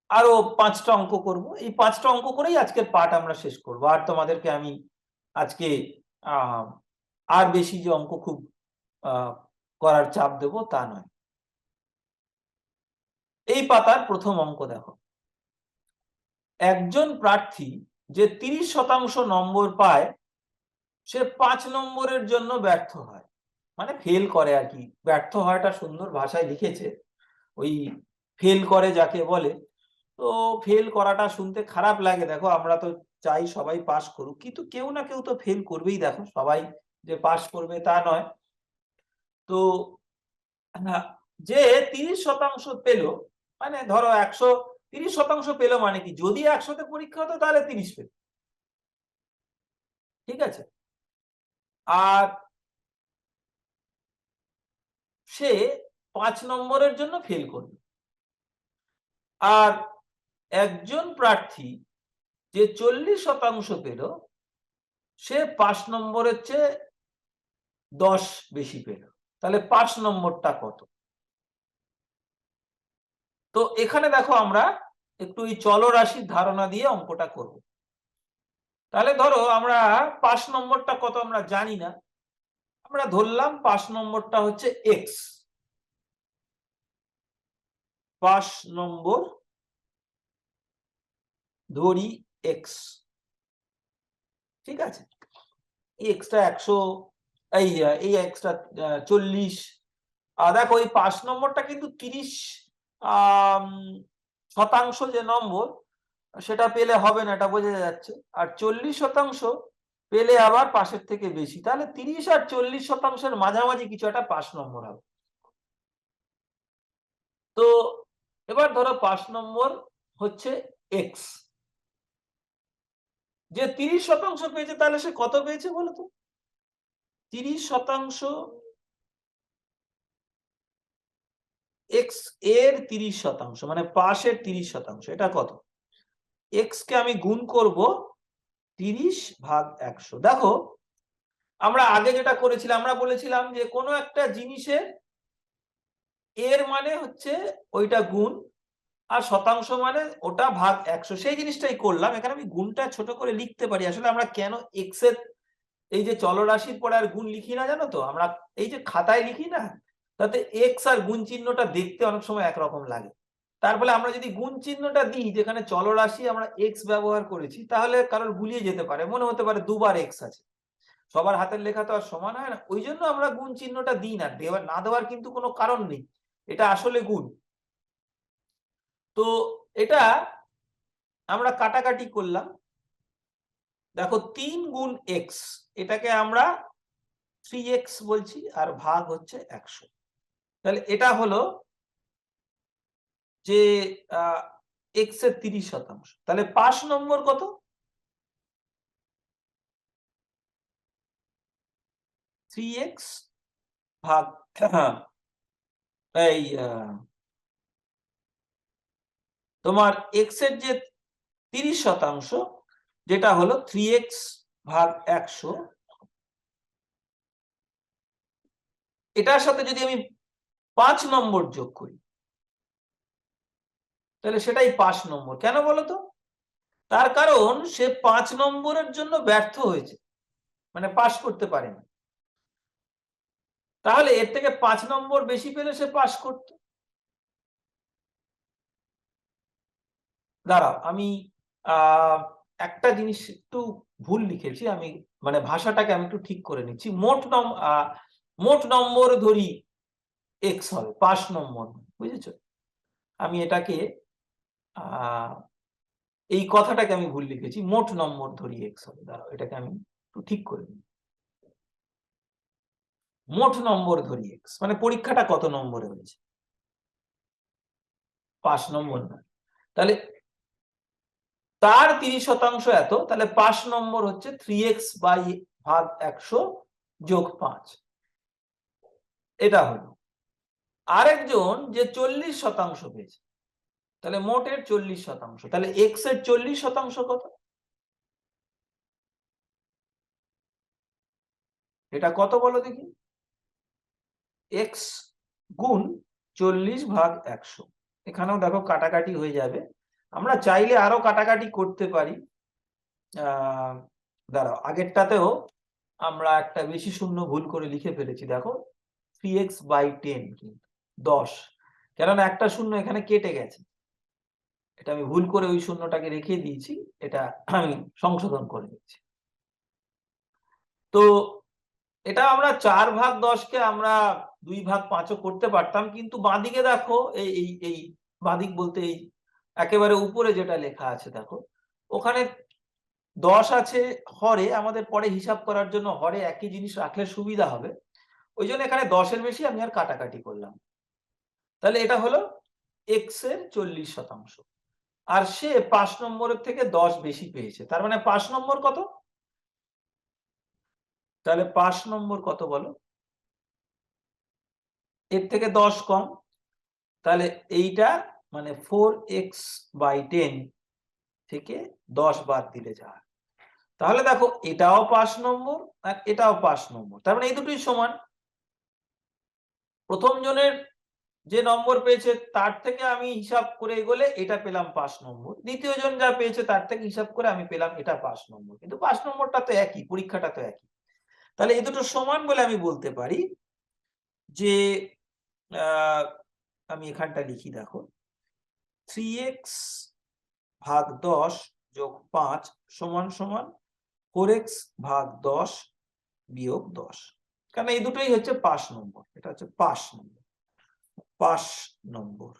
আরো 5টা অঙ্ক করব। এই 5টা অঙ্ক করেই আজকের পাঠ আমরা শেষ করব। আর তোমাদেরকে আমি আজকে আর বেশি যে অঙ্ক খুব করার চাপ দেব তা নয়। এই পাতার প্রথম অঙ্ক দেখো, একজন প্রার্থী যে 30% নম্বর পায় সে 5 নম্বরের জন্য ব্যর্থ হয়, মানে ফেল করে আর কি। ব্যর্থ হয়টা সুন্দর ভাষায় লিখেছে, ওই ফেল করে যাকে বলে। তো ফেল করাটা শুনতে খারাপ লাগে, দেখো আমরা তো চাই সবাই পাস করুক, কিন্তু কেউ না কেউ তো ফেল করবেই। দেখো সবাই যে পাস করবে তা নয়। তো যে 30% পেল, মানে ধরো 30% পেল মানে কি, যদি 100তে পরীক্ষা হতো তাহলে 30 পেল। ঠিক আছে, আর সে 5 নম্বরের জন্য ফেল করবে। আর একজন প্রার্থী যে 40% পেল সে 5 নম্বরের চেয়ে 10 বেশি পেল, তাহলে 5 নম্বরটা কত? তো এখানে দেখো আমরা একটু এই চলরাশির ধারণা দিয়ে অঙ্কটা করব। তাহলে ধরো আমরা 5 নম্বরটা কত আমরা জানি না, আমরা ধরলাম 5 নম্বরটা হচ্ছে x। 5 নম্বর ধরি x। ঠিক আছে, এই এক্সটা 100, এই এক্সটা 40। দেখো এই 5 নম্বরটা কিন্তু 30% যে নম্বর সেটা পেলে হবে না, এটা বোঝা যাচ্ছে। আর 40% পেলে আবার পাশের থেকে বেশি, তাহলে 30 আর 40%-এর মাঝামাঝি কিছু একটা 5 নম্বর হবে। তো এবার ধরো 5 নম্বর হচ্ছে এক্স, যে 30% পেয়েছে তাহলে সে কত পেয়েছে বলো তো? 30% এক্স এর 30%, মানে পাশের 30%, এটা কত? এক্স কে আমি গুণ করব 30/100। দেখো আমরা আগে যেটা করেছিলাম, আমরা বলেছিলাম যে কোনো একটা জিনিসের এর মানে হচ্ছে ওইটা গুণ, আর শতাংশ মানে ওটা ভাগ 100। সেই জিনিসটাই করলাম। এখানে আমি গুণটা ছোট করে লিখতে পারি। আসলে আমরা কেন এক্স এর এই যে চলরাশির পরে আর গুণ লিখি না জানো তো? আমরা এই যে খাতায় লিখি না, তাতে এক্স আর গুণ চিহ্নটা দেখতে অনেক সময় একরকম লাগে। তার ফলে আমরা যদি গুণ চিহ্নটা দিই, যেখানে চলরাশি আমরা এক্স ব্যবহার করেছি, তাহলে কারোর গুলিয়ে যেতে পারে, মনে হতে পারে দুবার এক্স আছে। সবার হাতের লেখা তো আর সমান হয় না, ওই জন্য আমরা গুণ চিহ্নটা দিই না। দেওয়ার না দেওয়ার কিন্তু কোনো কারণ নেই, এটা আসলে গুণ। তো এটা আমরা কাটাকাটি করলাম। দেখো 3 গুণ এক্স, এটাকে আমরা 3x বলছি, আর ভাগ হচ্ছে 100। তাহলে এটা হলো যে এক্স এর 30%। তাহলে 5 নম্বর কত? 3x ভাগ এই তোমার এক্স এর যে 30%, যেটা হলো 3x ভাগ 100, এটার সাথে যদি আমি 5 নম্বর যোগ করি, তাহলে সেটাই 5 নম্বর। কেন বলো তো? তার কারণ সে 5 নম্বরের জন্য ব্যর্থ হয়েছে, মানে পাস করতে পারেনি। তাহলে এর থেকে 5 নম্বর বেশি পেলে সে পাস করত। দাঁড়াও, আমি একটা জিনিস একটু ভুল লিখেছি, আমি মানে ভাষাটাকে আমি একটু ঠিক করে নিচ্ছি। মোট নম্বর ধরি এক্স হবে, 5 নম্বর, বুঝেছো? আমি এটাকে এই কথাটাকে আমি ভুল লিখেছি, মোট নম্বর ধরি এক্স হবে। দাঁড়াও, এটাকে আমি একটু ঠিক করে নিই। মোট নম্বর ধরি এক্স, মানে পরীক্ষাটা কত নম্বরে হয়েছে? 5 নম্বর না। তাহলে তার 30% এত, তাহলে 5 নম্বর হচ্ছে 3x ভাগ 100 যোগ 5। এটা হলো। আরেকজন যে 40% পেয়েছে, তাহলে মোটের 40%, তাহলে এক্স এর 40% কত? এটা কত বলো দেখি? এক্স গুণ 40/100। এখানেও দেখো কাটাকাটি হয়ে যাবে, আমরা চাইলে আরো কাটাকাটি করতে পারি। দাঁড়াও, আগেরটাতেও আমরা একটা বেশি শূন্য ভুল করে লিখে ফেলেছি। দেখো 3x/10 কিন্তু 10, কেননা একটা শূন্য এখানে কেটে গেছে, এটা আমি ভুল করে ওই শূন্যটাকে রেখে দিয়েছি, এটা আমি সংশোধন করে দিচ্ছি। তো এটা আমরা 4/10কে আমরা 2/5ও করতে পারতাম, কিন্তু বাঁদিকে দেখো এই এই এই বাঁদিক বলতে এই একেবারে উপরে যেটা লেখা আছে, দেখো ওখানে 10 আছে হরে। আমাদের পরে হিসাব করার জন্য হরে একই জিনিস রাখলে সুবিধা হবে, ওই জন্য এখানে 10-এর বেশি আমি আর কাটাকাটি করলাম। তাহলে এটা হলো এক্স এর 40%, আর সে 5 নম্বরের থেকে 10 বেশি পেয়েছে। তার মানে 5 নম্বর কত? তাহলে 5 নম্বর কত বলো? এর থেকে 10 কম, তাহলে এইটা মানে 4x/10 থেকে 10 বাদ দিলে যা। তাহলে দেখো এটাও 5 নম্বর আর এটাও 5 নম্বর, তার মানে এই দুটোই সমান। প্রথম জনের যে নম্বর পেয়েছে তার থেকে আমি হিসাব করে এগোলে এটা পেলাম 5 নম্বর, দ্বিতীয় জন যা পেয়েছে তার থেকে হিসাব করে আমি পেলাম এটা 5 নম্বর, কিন্তু 5 নম্বরটা তো একই, পরীক্ষাটা তো একই। তাহলে এই দুটো সমান বলে আমি বলতে পারি যে আমি এখানটা লিখি, দেখো 3x ভাগ 10 যোগ 5 সমান সমান 4x ভাগ 10 বিয়োগ 10, কারণ এই দুটোই হচ্ছে 5 নম্বর। এটা হচ্ছে 5 নম্বর, 5 নম্বর।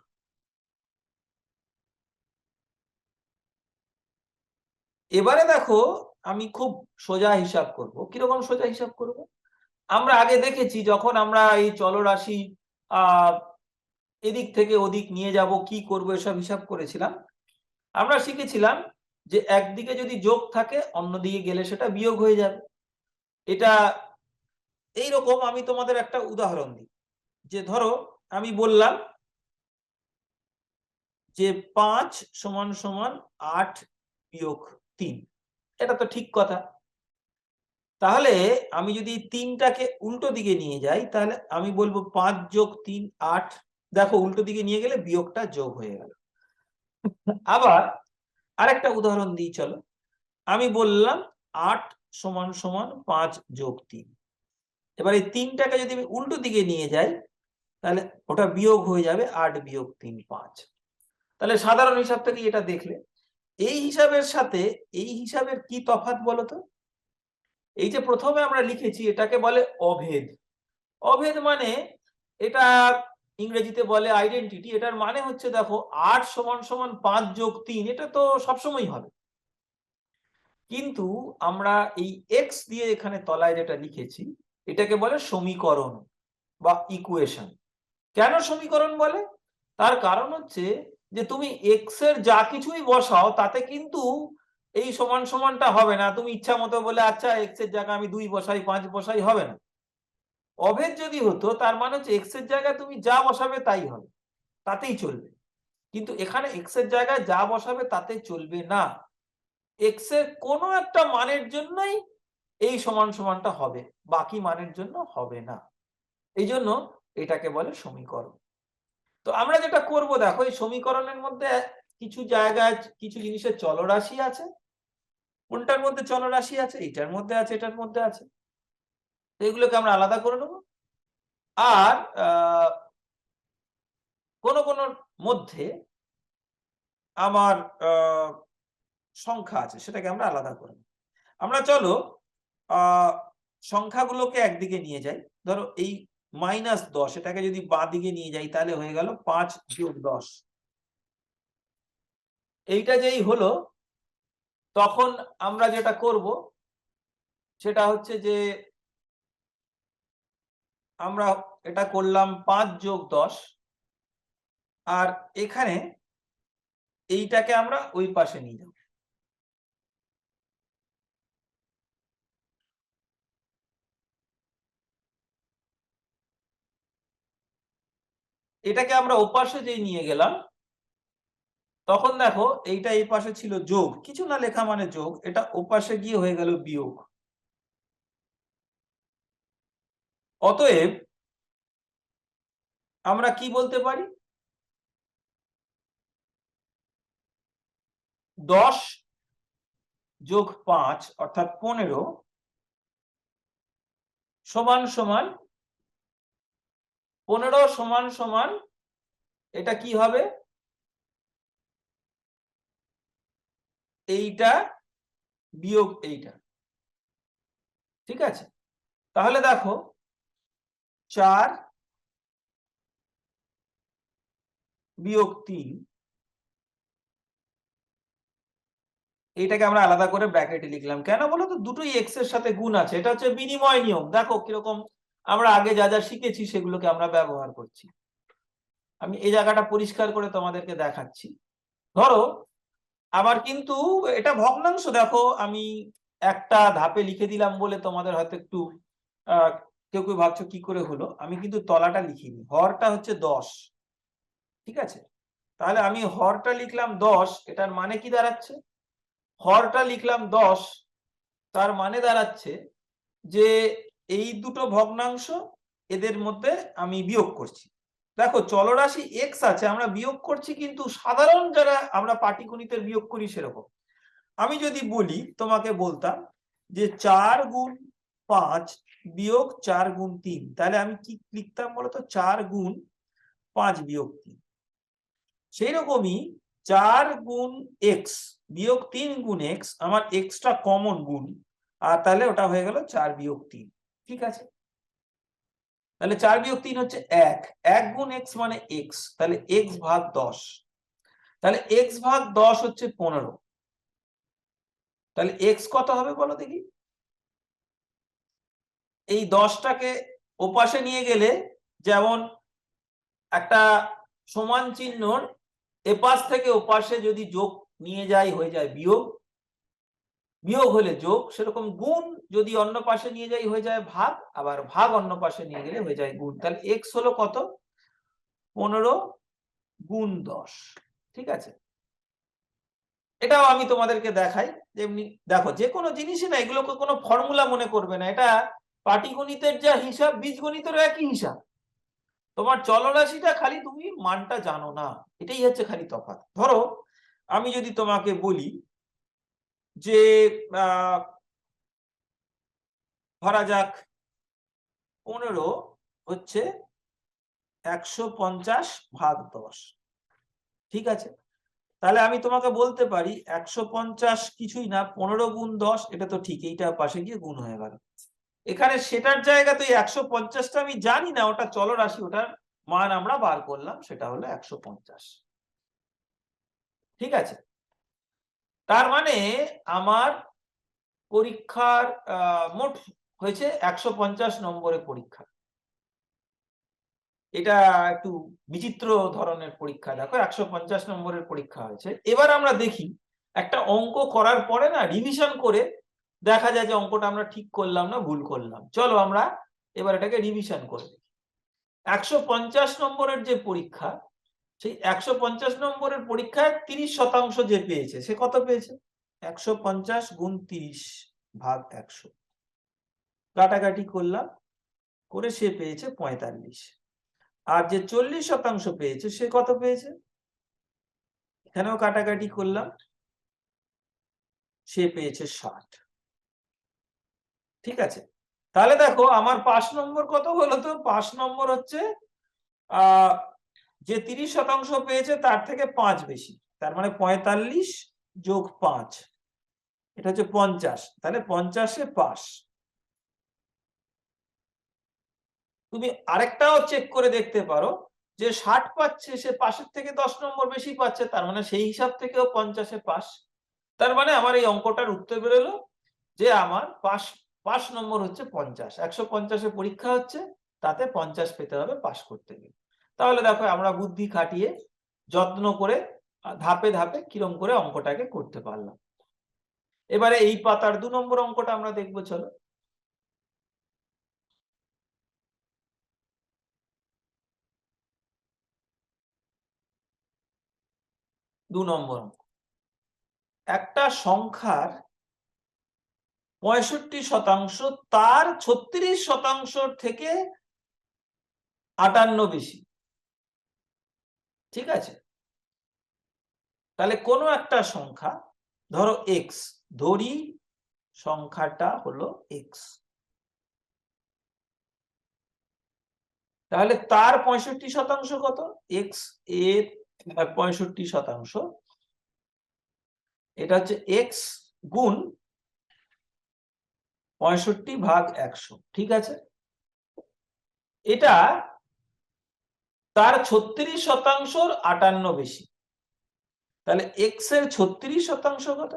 এবারে দেখো আমি খুব সোজা হিসাব করব। কিরকম সোজা হিসাব করব? আমরা আগে দেখেছি যখন আমরা এই চলরাশি এদিক থেকে ওদিক নিয়ে যাব, কি করব, এসব হিসাব করেছিলাম। আমরা শিখেছিলাম যে একদিকে যদি যোগ থাকে অন্যদিকে গেলে সেটা বিয়োগ হয়ে যাবে। এটা এইরকম, আমি তোমাদের একটা উদাহরণ দিই। যে ধরো আমি বললাম যে 5 = 8 - 3, এটা তো ঠিক কথা। তাহলে আমি যদি 3টাকে উল্টো দিকে নিয়ে যাই তাহলে আমি বলবো 5 যোগ 3 8। দেখো উল্টো দিকে নিয়ে গেলে বিয়োগটা যোগ হয়ে গেল। আবার আরেকটা উদাহরণ দিই চলো। আমি বললাম 8 সমান সমান 5 যোগ 3। এবার এই 3টাকে যদি আমি উল্টো দিকে নিয়ে যাই তাহলে ওটা বিয়োগ হয়ে যাবে 8 বিয়োগ 3 5। তাহলে সাধারণ হিসাব থেকে এটা দেখলে এই হিসাবের সাথে এই হিসাবের কি তফাৎ বলতো? এই যে প্রথমে আমরা লিখেছি এটাকে বলে অভেদ। অভেদ মানে এটা ইংরেজিতে বলে আইডেন্টিটি। এটার মানে হচ্ছে দেখো 8 সমান সমান 5 যোগ 3 এটা তো সবসময় হবে, কিন্তু আমরা এই এক্স দিয়ে এখানে তলায় যেটা লিখেছি এটাকে বলে সমীকরণ বা ইকুয়েশন। কেন সমীকরণ বলে? তার কারণ হচ্ছে যে তুমি এক্স এর যা কিছুই বসাও তাতে কিন্তু এই সমান সমানটা হবে না। তুমি ইচ্ছা মতো বলে আচ্ছা এক্স এর জায়গায় আমি 2 বসাই 5 বসাই, হবে না। অভেদ যদি হতো তার মানে হচ্ছে এক্স এর জায়গায় তুমি যা বসাবে তাই হবে, তাতেই চলবে। কিন্তু এখানে এক্স এর জায়গায় যা বসাবে তাতে চলবে না, এক্স এর কোনো একটা মানের জন্যই এই সমান সমানটা হবে, বাকি মানের জন্য হবে না। এই জন্য এটাকে বলে সমীকরণ। তো আমরা যেটা করব দেখো, এই সমীকরণের মধ্যে কিছু জায়গায় কিছু জিনিসের চলরাশি আছে। কোনটার মধ্যে চলরাশি আছে? এটার মধ্যে আছে, এটার মধ্যে আছে। তো এগুলোকে আমরা আলাদা করে নেব। আর কোন কোন মধ্যে আমার সংখ্যা আছে, সেটাকে আমরা আলাদা করে নেব। আমরা চলো সংখ্যাগুলোকে একদিকে নিয়ে যাই। ধরো এই -10 এটাকে যদি বাঁ দিকে নিয়ে যাই তাহলে হয়ে গেল 5 যোগ 10। এইটা যেই হলো তখন আমরা যেটা করব সেটা হচ্ছে যে আমরা এটা করলাম 5 যোগ 10, আর এখানে এইটাকে আমরা ওই পাশে নিয়ে যাব। এটাকে আমরা ওপাশে যেই নিয়ে গেলাম তখন দেখো এইটা এই পাশে ছিল যোগ, কিছু না লেখা মানে যোগ, এটা ওপাশে গিয়ে হয়ে গেল বিয়োগ। অতএব আমরা কি বলতে পারি? 10 যোগ 5 অর্থাৎ 15 সমান সমান 15 সমান সমান এটা কি হবে? এইটা বিয়োগ এইটা। ঠিক আছে, তাহলে দেখো 4 বিয়োগ 3, এইটাকে আমরা আলাদা করে ব্র্যাকেটে লিখলাম। কেন বলো তো? দুটোই এক্স এর সাথে গুণ আছে, এটা হচ্ছে বিনিময় নিয়ম। দেখো কিরকম আমরা আগে যা যা শিখেছি সেগুলোকে আমরা ব্যবহার করছি। আমি এই জায়গাটা পরিষ্কার করে তোমাদেরকে দেখাচ্ছি। ধরো আবার কিন্তু এটা ভগ্নাংশ, দেখো আমি একটা ধাপে লিখে দিলাম বলে তোমাদের হয়তো একটু কেউ কেউ ভাবছো কি করে হলো, আমি কিন্তু তলাটা লিখিনি। হরটা হচ্ছে 10, ঠিক আছে? তাহলে আমি হরটা লিখলাম 10, এটার মানে কি দাঁড়াচ্ছে? হরটা লিখলাম 10, তার মানে দাঁড়াচ্ছে যে এই দুটো ভগ্নাংশ এদের মধ্যে আমি বিয়োগ করছি। দেখো চলরাশি এক্স আছে, আমরা বিয়োগ করছি, কিন্তু সাধারণ যারা আমরা পাটিগণিতের বিয়োগ করি সেরকম। আমি যদি বলি তোমাকে বলতাম যে 4 গুণ 5 বিয়োগ 4 গুণ 3, তাহলে আমি কি লিখতাম বলতো? 4 গুণ 5 বিয়োগ 3। সেই রকমই 4 গুণ এক্স বিয়োগ 3 গুণ এক্স, আমার এক্সটা কমন গুণ, আর তাহলে ওটা হয়ে গেল 4 বিয়োগ 3। ঠিক আছে, তাহলে 4 বিয়োগ 3 হচ্ছে 1। 1 গুণ এক্স মানে এক্স, তাহলে এক্স ভাগ 10। তাহলে এক্স ভাগ 10 হচ্ছে 15। তাহলে এক্স কত হবে বলো দেখি? এই 10টাকে ওপাশে নিয়ে গেলে যেমন একটা সমান চিহ্নর এপাশ থেকে ওপাশে যদি যোগ নিয়ে যাই হয়ে যায় বিয়োগ, বিয়োগ হলে যোগ, সেরকম গুণ যদি অন্য পাশে নিয়ে যাই হয়ে যায় ভাগ, আবার ভাগ অন্য পাশে নিয়ে গেলে হয়ে যায় গুণ। তাহলে এক্স হলো কত? 15 গুণ 10। ঠিক আছে, এটাও আমি তোমাদেরকে দেখাই। যেমনি দেখো, যে কোনো জিনিসই না, এগুলোকে কোনো ফর্মুলা মনে করবে না। এটা পাটিগণিতের যা হিসাব, বীজগণিতেরও একই হিসাব। তোমার চলরাশিটা খালি তুমি মানটা জানো না, এটাই হচ্ছে খালি তফাৎ। ধরো আমি যদি তোমাকে বলি যে ধরা যাক 15 হচ্ছে 150/10, ঠিক আছে? তাহলে আমি তোমাকে বলতে পারি 150 কিছুই না, 15 গুণ 10, এটা তো ঠিক, এইটা পাশে গিয়ে গুণ হয়ে গেল। এখানে সেটার জায়গাতে 150টা আমি জানি না, ওটা চলরাশি, ওটার মান আমরা বার করলাম, সেটা হলো 150, ঠিক আছে? তার মানে আমার পরীক্ষার মোট হয়েছে 150 নম্বরের পরীক্ষা। এটা একটু বিচিত্র ধরনের পরীক্ষা। দেখো, 150 নম্বরের পরীক্ষা হয়েছে। এবার আমরা দেখি, একটা অঙ্ক করার পরে না রিভিশন করে দেখা যায় যে অঙ্কটা আমরা ঠিক করলাম না ভুল করলাম। চলো আমরা এবার এটাকে রিভিশন করে দেখি। 150 নম্বরের যে পরীক্ষা, সেই 150 নম্বরের পরীক্ষায় 30% যে পেয়েছে, সে কত পেয়েছে? 150 গুণ 30/100, কাটাকাটি করলাম, করে সে পেয়েছে 45। আর যে 40% পেয়েছে, সে কত পেয়েছে? এখানেও কাটাকাটি করলাম, সে পেয়েছে 60, ঠিক আছে? তাহলে দেখো আমার 5 নম্বর কত হলো? তো 5 নম্বর হচ্ছে যে 30% পেয়েছে তার থেকে 5 বেশি, তার মানে 45 যোগ 5, এটা হচ্ছে 50। তাহলে 50-এ পাস। তুমি আরেকটাও চেক করে দেখতে পারো, যে 60 পাচ্ছে, সে পাশের থেকে 10 নম্বর বেশি পাচ্ছে, তার মানে সেই হিসাব থেকেও 50-এ পাস। তার মানে আমার এই অঙ্কটার উত্তর বেরোলো যে আমার পাস নম্বর হচ্ছে 50। 150-এ পরীক্ষা হচ্ছে, তাতে 50 পেতে হবে পাস করতে গেলে। তাহলে দেখো, আমরা বুদ্ধি খাটিয়ে যত্ন করে ধাপে ধাপে কিরম করে অঙ্কটাকে করতে পারলাম। এবারে এই পাতার 2 নম্বর অঙ্কটা আমরা দেখবো, চলো। 2 নম্বর অঙ্ক। একটা সংখ্যার 65% তার 36% থেকে 58 বেশি, ঠিক আছে? তাহলে কোনো একটা সংখ্যা, ধরো এক্স, ধরি সংখ্যাটা হলো এক্স, তাহলে তার 65% কত? এক্স এর 65%, এটা হচ্ছে এক্স গুণ 65/100, ঠিক আছে? এটা তার 36%-র 58 বেশি, তাহলে এক্স এর 36% কত?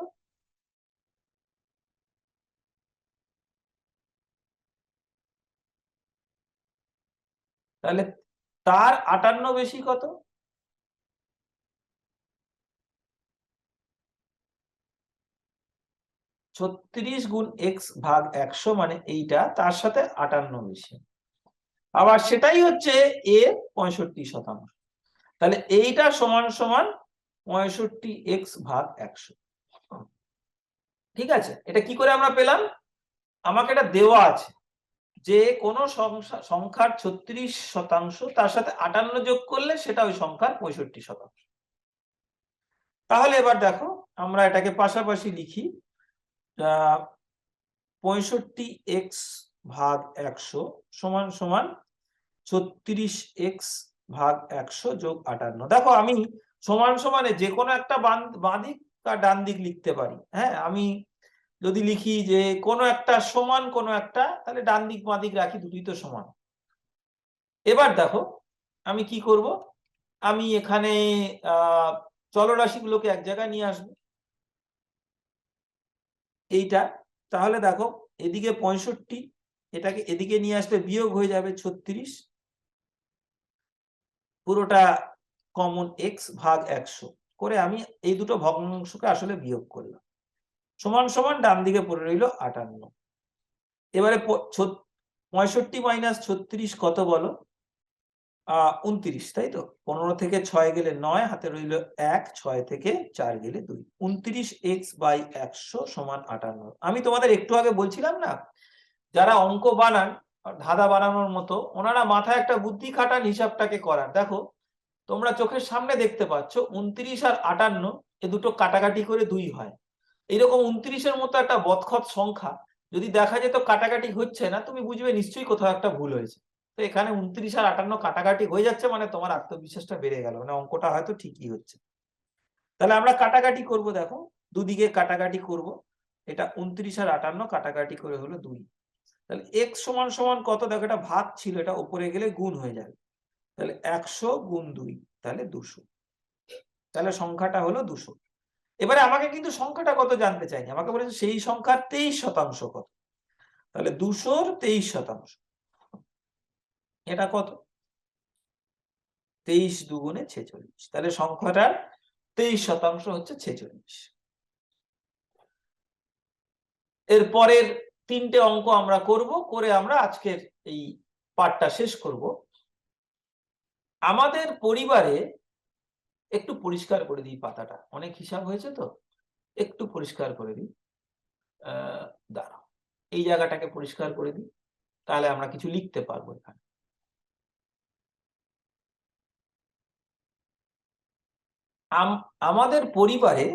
তাহলে তার 58 বেশি কত? 36 গুণ এক্স ভাগ 100, মানে এইটা তার সাথে 58 বেশি। আবার সেটাই হচ্ছে এর 65%। তাহলে এইটা সমান সমান 65x/100, ঠিক আছে? এটা কি করে আমরা পেলাম? আমাকে এটা দেওয়া আছে যে কোন সংখ্যার 36%, তার সাথে 58 যোগ করলে সেটা ওই সংখ্যার 65%। তাহলে এবার দেখো, আমরা এটাকে পাশাপাশি লিখি। 65x/100 সমান সমান 36x/100 যোগ 58। দেখো, আমি সমান সমানে যে কোনো একটা বাঁ দিক বা ডান দিক লিখতে পারি। হ্যাঁ, আমি যদি লিখি যে কোনো একটা সমান কোনো একটা, তাহলে ডান দিক বাঁ দিক রাখি, দুটোই তো সমান। এবার দেখো আমি কি করব, আমি এখানে চলরাশিগুলোকে এক জায়গায় নিয়ে আসবো, এইটা। তাহলে দেখো, এদিকে 65, এটাকে এদিকে নিয়ে আসলে বিয়োগ হয়ে যাবে 36, পুরোটা কমন x/100 করে আমি এই দুটো ভগ্নাংশকে আসলে বিয়োগ করলাম, সমান সমান ডান দিকে পড়ে রইল 58। এবারে 65 - 36 কত বলো? 29, তাই তো? 15 থেকে 6 গেলে 9, হাতে রইল 1, 6 থেকে 4 গেলে 2। 29x/100 = 58। আমি তোমাদের একটু আগে বলছিলাম না, যারা অঙ্ক বানান ধাঁধা বানানোর মতো, ওনারা মাথায় একটা বুদ্ধি খাটান হিসাবটাকে করার। দেখো তোমরা চোখের সামনে দেখতে পাচ্ছ 29 আর 58 এ দুটো কাটাকাটি করে 2 হয়। এইরকম 29-এর মতো একটা বদখত সংখ্যা যদি দেখা যেত কাটাকাটি হচ্ছে না, তুমি বুঝবে নিশ্চয়ই কোথাও একটা ভুল হয়েছে। তো এখানে 29 আর 58 কাটাকাটি হয়ে যাচ্ছে, মানে তোমার আত্মবিশ্বাসটা বেড়ে গেল, মানে অঙ্কটা হয়তো ঠিকই হচ্ছে। তাহলে আমরা কাটাকাটি করব, দেখো দুদিকে কাটাকাটি করব। এটা 29 আর 58 কাটাকাটি করে হলো 2। তাহলে x সমান কত? দেখো এটা ভাগ ছিল, এটা উপরে গেলে গুণ হয়ে যাবে। তাহলে 100 গুণ 2, তাহলে 200। তাহলে সংখ্যাটা হলো 200। এবারে আমাকে কিন্তু সংখ্যাটা কত জানতে চাইনি, আমাকে বলেছে সেই সংখ্যার 23% কত। তাহলে 200-র 23%। এটা কত? 23 দুগুণে 46। তাহলে সংখ্যাটার 23% হচ্ছে 46। এর পরের 3টে অঙ্ক আমরা করব, করে আমরা আজকের এই পাঠটা শেষ করব। আমাদের পরিবারে, একটু পরিষ্কার করে দিই পাতাটা, অনেক হিসাব হয়েছে তো, একটু পরিষ্কার করে দিই। দাঁড়াও, এই জায়গাটাকে পরিষ্কার করে দিই, তাহলে আমরা কিছু লিখতে পারবো এখানে। আমাদের পরিবারে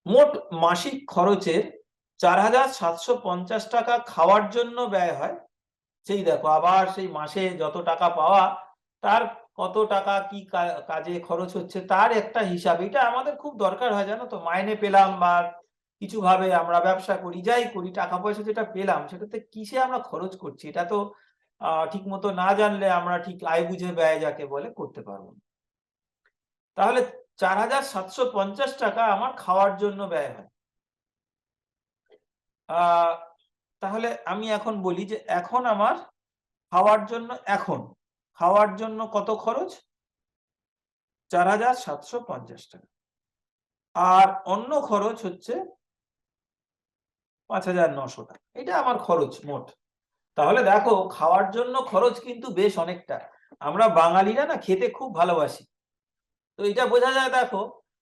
মোট মাসিক খরচের 4,750 টাকা খাওয়ার জন্য ব্যয় হয়। সেই দেখো আবার সেই মাসে যত টাকা পাওয়া, তার কত টাকা কি কাজে খরচ হচ্ছে তার একটা হিসাব। এটা আমাদের খুব দরকার হয়, জানো তো। মাইনে পেলাম বা কিছু ভাবে আমরা ব্যবসা করি, যাই করি, টাকা পয়সা যেটা পেলাম সেটাতে কিসে আমরা খরচ করছি, এটা তো ঠিক মতো না জানলে আমরা ঠিক আয় বুঝে ব্যয় যাকে বলে করতে পারবো না। তাহলে 4,750 টাকা আমার খাওয়ার জন্য ব্যয় হয়। তাহলে আমি এখন বলি যে এখন আমার খাওয়ার জন্য কত খরচ? 4,750 টাকা। আর অন্য খরচ হচ্ছে 5,900 টাকা। এটা আমার খরচ মোট। তাহলে দেখো খাওয়ার জন্য খরচ কিন্তু বেশ অনেকটা। আমরা বাঙালিরা না খেতে খুব ভালোবাসি। তো এটা বোঝা যায়, দেখো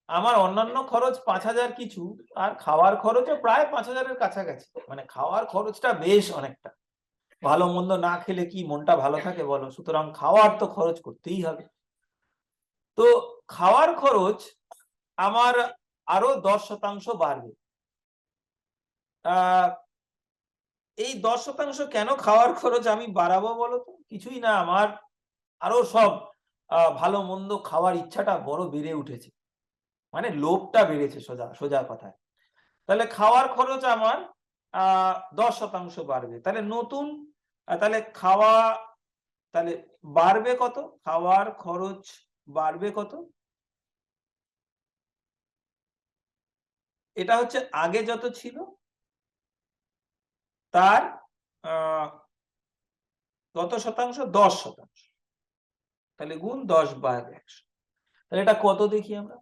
আমার অন্যান্য খরচ 5,000 কিছু, আর খাওয়ার খরচও প্রায় 5,000-এর কাছাকাছি। মানে খাওয়ার খরচটা বেশ অনেকটা। ভালো মন্দ না খেলে কি মনটা ভালো থাকে বলো? সুতরাং খাওয়ার তো খরচ করতেই হবে। তো খাওয়ার খরচ আমার আরো 10% বাড়বে। এই 10% কেন খাওয়ার খরচ আমি বাড়াবো বলো তো? কিছুই না, আমার আরো সব ভালো মন্দ খাওয়ার ইচ্ছাটা বড় বেড়ে উঠেছে, মানে লোভটা বেড়েছে, সোজা সোজা কথায়। তাহলে খাওয়ার খরচ আমার 10% বাড়বে। তাহলে নতুন তাহলে তাহলে বাড়বে কত? খাওয়ার খরচ বাড়বে কত? এটা হচ্ছে আগে যত ছিল তার কত শতাংশ? 10%। তাহলে গুণ 10/100। তাহলে এটা কত দেখি আমরা।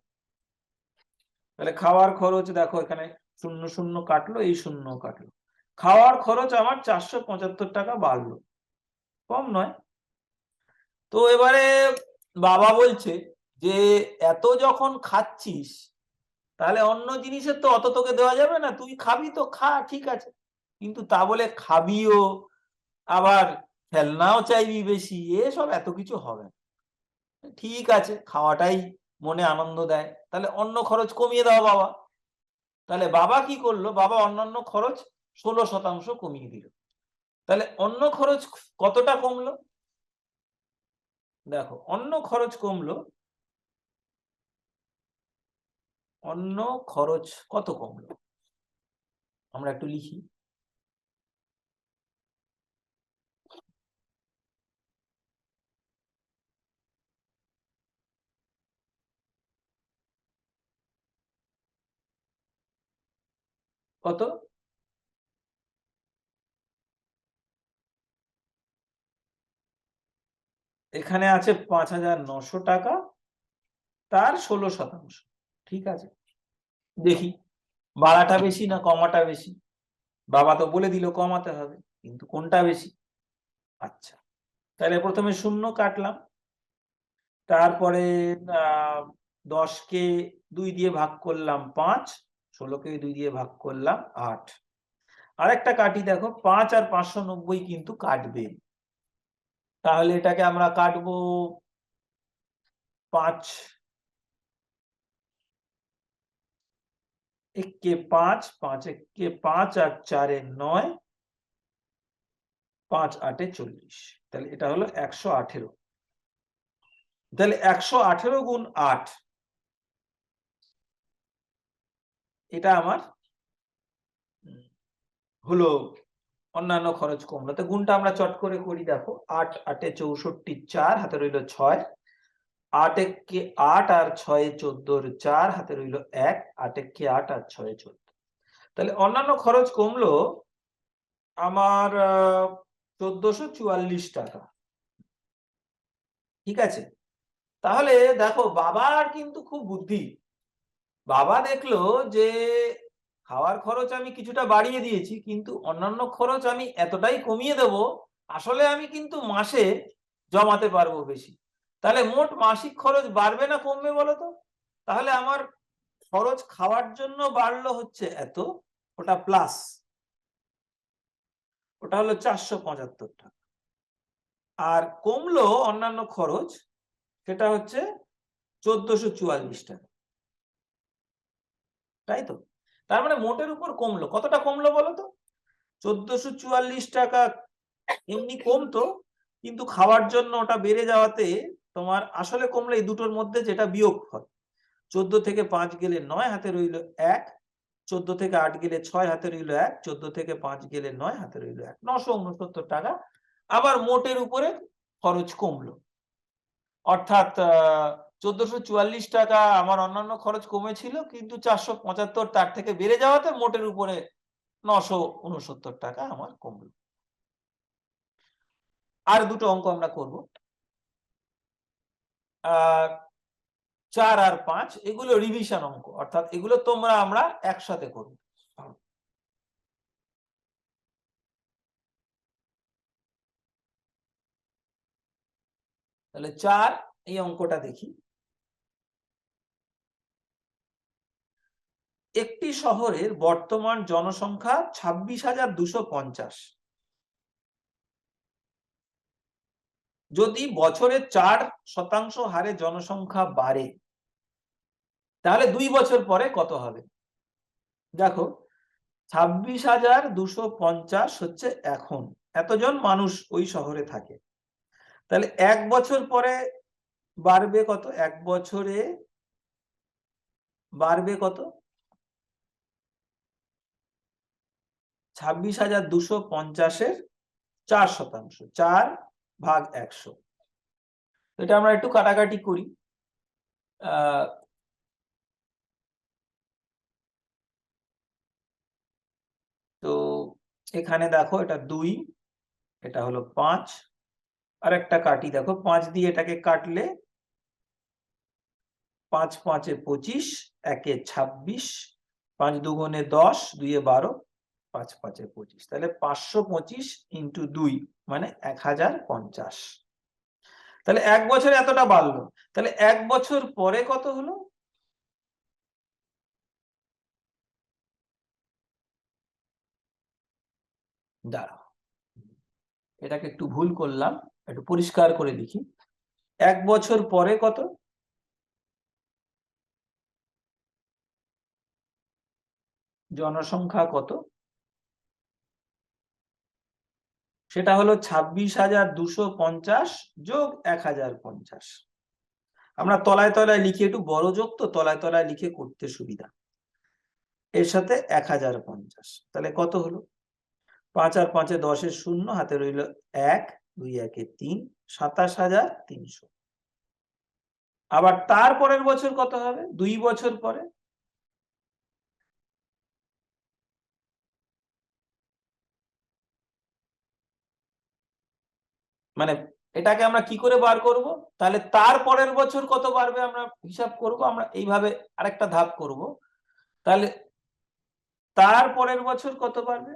তাহলে খাওয়ার খরচ দেখো এখানে 0 0 কাটলো, এই 0 কাটলো। খাওয়ার খরচ আমার 475 টাকা বাড়লো, কম নয়। তো এবারে বাবা বলছে যে এত যখন খাচ্ছিস তাহলে অন্য জিনিসের তো অত তোকে দেওয়া যাবে না, তুই খাবি তো খা, ঠিক আছে, কিন্তু তা বলে খাবিও আবার খেলনাও চাইবি বেশি, এসব এত কিছু হবে না। ঠিক আছে, খাওয়াটাই মনে আনন্দ দেয়, তাহলে অন্য খরচ কমিয়ে দাও বাবা। তাহলে বাবা কি করলো? বাবা অন্যান্য খরচ 16% কমিয়ে দিল। তাহলে অন্য খরচ কতটা কমলো? দেখো অন্য খরচ কমলো, অন্য খরচ কত কমলো আমরা একটু লিখি। কত? এখানে আছে 5,900 টাকা, তার 16%। ঠিক আছে, দেখি বাড়াটা বেশি না কমাটা বেশি। বাবা তো বলে দিল কমাতে হবে, কিন্তু কোনটা বেশি? আচ্ছা, তাহলে প্রথমে 0 কাটলাম, তারপরে 10কে 2 দিয়ে ভাগ করলাম 5, 16কে 2 দিয়ে ভাগ করলাম 8। আরেকটা কাটি, দেখো 5 আর 590 কিন্তু কাটবে, তাহলে এটাকে আমরা কাটবো 5 একে 5, 5 একে 5 আর 4 এ 9, 5 8 এ 40, তাহলে এটা হলো 118। তাহলে 118 গুণ 8, এটা আমার হলো অন্যান্য খরচ কমলো। তো গুণটা আমরা চট করে করি, দেখো 8 8 এ 64, 4 হাতে রইল 6, 8 একে 8 আর 6 এ 14, 4 হাতে রইল 1, 8 একে 8 আর 6 এ 14। তাহলে অন্যান্য খরচ কমলো আমার 1444 টাকা। ঠিক আছে, তাহলে দেখো বাবার কিন্তু খুব বুদ্ধি। বাবা দেখলো যে খাওয়ার খরচ আমি কিছুটা বাড়িয়ে দিয়েছি, কিন্তু অন্যান্য খরচ আমি এতটাই কমিয়ে দেব, আসলে আমি কিন্তু মাসে জমাতে পারবো বেশি। তাহলে মোট মাসিক খরচ বাড়বে না কমবে বলো তো? তাহলে আমার খরচ খাওয়ার জন্য বাড়লো হচ্ছে এত, ওটা প্লাস, ওটা হলো 475 টাকা। আর কমলো অন্যান্য খরচ, সেটা হচ্ছে 1444 টাকা, তাই তো? তার মানে মোটের উপর কমলো, কতটা কমলো বলো তো? 1444 টাকা এমনি কমতো, কিন্তু খাওয়ার জন্য ওটা বেড়ে যাওয়াতে তোমার আসলে কমলো এই দুটোর মধ্যে যেটা বিয়োগফল। 14 থেকে 5 গেলে 9, হাতে রইল 1, 14 থেকে 8 গেলে 6, হাতে রইল 1, 14 থেকে 5 গেলে 9, হাতে রইল 1, 969 টাকা আবার মোটের উপরে খরচ কমলো। অর্থাৎ 1444 টাকা আমার অন্যান্য খরচ কমেছিল, কিন্তু 475 তার থেকে বেড়ে যাওয়াতে মোটের উপরে 969 টাকা আমার কমলো। আর দুটো অঙ্ক আমরা করব, 4 আর 5, এগুলো রিভিশন অঙ্ক, অর্থাৎ এগুলো তোমরা আমরা একসাথে করব। তাহলে 4, এই অঙ্কটা দেখি। একটি শহরের বর্তমান জনসংখ্যা 26,250। যদি বছরে 4% হারে জনসংখ্যা বাড়ে, তাহলে 2 বছর পরে কত হবে? দেখো 26,250 হচ্ছে এখন, এতজন মানুষ ওই শহরে থাকে। তাহলে 1 বছর পরে বাড়বে কত? 1 বছরে বাড়বে কত? 26,250-এর 4%, 4/100। এটা আমরা একটু কাটাকাটি করি। তো এখানে দেখো এটা 2, এটা হলো 5, আর একটা কাটি, দেখো 5 দিয়ে এটাকে কাটলে 5 5 এ 25, 1 এ 26, 5 দুগুণে 10, 2 এ 12, 5 5 এ 25, তাহলে 525 ইন্টু 2 মানে 1050। তাহলে 1 বছরে এতটা বাড়লো, তাহলে 1 বছর পরে কত হলো? দাঁড়াও, এটাকে একটু ভুল করলাম, একটু পরিষ্কার করে লিখি। 1 বছর পরে কত? জনসংখ্যা কত? সেটা হলো 26,250 যোগ 1050। আমরা তলায় তলায় লিখে, একটু বড় যোগ তো, তলায় তলায় লিখে করতে সুবিধা। এর সাথে 1050, তাহলে কত হলো? 5 আর 5 এ 10 এর 0, হাতে রইল 1, 2 1 এ 3, 27,300। আবার তারপরের বছর কত হবে? 2 বছর পরে। মানে এটাকে আমরা কি করে বার করব? তাহলে তারপরের বছর কত বাড়বে আমরা হিসাব করব, আমরা এইভাবে আরেকটা ধাপ করব। তাহলে তারপরের বছর কত বাড়বে?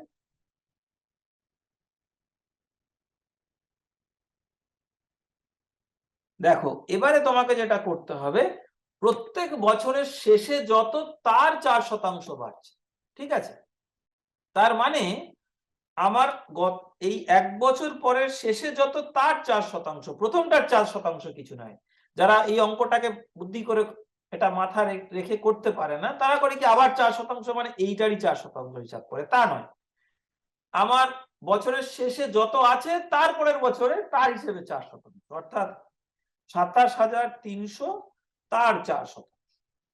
দেখো এবারে তোমাকে যেটা করতে হবে, প্রত্যেক বছরের শেষে যত তার 4% বাড়ছে, ঠিক আছে? তার মানে আমার এই 1 বছর পরের শেষে যত তার 4%, প্রথমটার 4% কিছু নয়। যারা এই অঙ্কটাকে বুদ্ধি করে এটা মাথা রেখে করতে পারে না, তারা করে কি আবার 4% মানে এইটারই 4% হিসাব করে, তা নয়। আমার বছরের শেষে যত আছে তারপরের বছরে তার হিসেবে 4%, অর্থাৎ 27,300 তার 4%।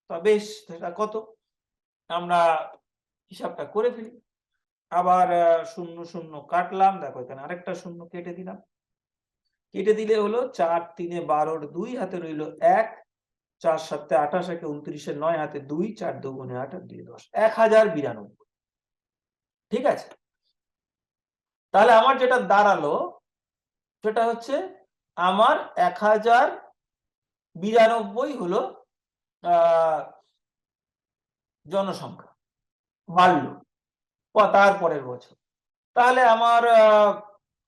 তা বেশ, সেটা কত আমরা হিসাবটা করে ফেলি। আবার 0 0 কাটলাম, দেখো এখানে আরেকটা 0 কেটে দিলাম। কেটে দিলে হলো 4 3 12 2 হাতে রইল 1, 4 7 28 1 29 9 হাতে 2, 4 2 8 আর 2 10, 1092। ঠিক আছে, তাহলে আমার যেটা দাঁড়ালো সেটা হচ্ছে আমার 1092 হলো জনসংখ্যা বাড়লো তারপরের বছর। তাহলে আমার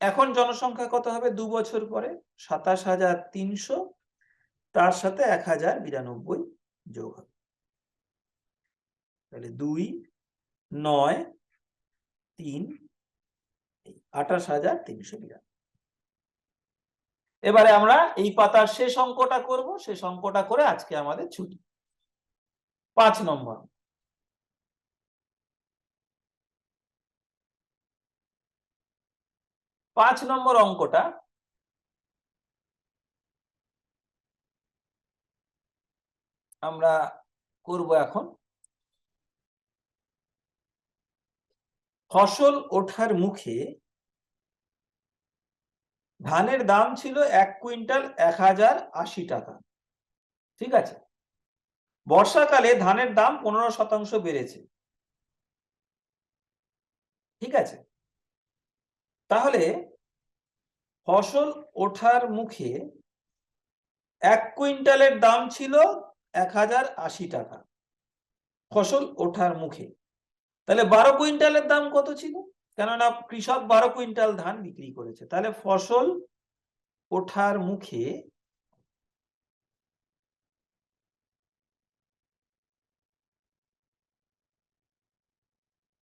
এখন জনসংখ্যা কত হবে 2 বছর পরে? 27,300, তার সাথে 1092 যোগ হবে, তাহলে 2 9 3 28,392। এবারে আমরা এই পাতার শেষ অঙ্কটা করব, শেষ অঙ্কটা করে আজকে আমাদের ছুটি। 5 নম্বর। 5 নম্বর অঙ্কটা আমরা করব এখন। ফসল ওঠার মুখে ধানের দাম ছিল 1 কুইন্টাল 1080 টাকা, ঠিক আছে? বর্ষাকালে ধানের দাম 15% বেড়েছে, ঠিক আছে? তাহলে ফসল ওঠার মুখে 1 কুইন্টালের দাম ছিল 1080 টাকা ফসল ওঠার মুখে, তাহলে 12 কুইন্টালের দাম কত ছিল? কেননা কৃষক 12 কুইন্টাল ধান বিক্রি করেছে, তাহলে ফসল ওঠার মুখে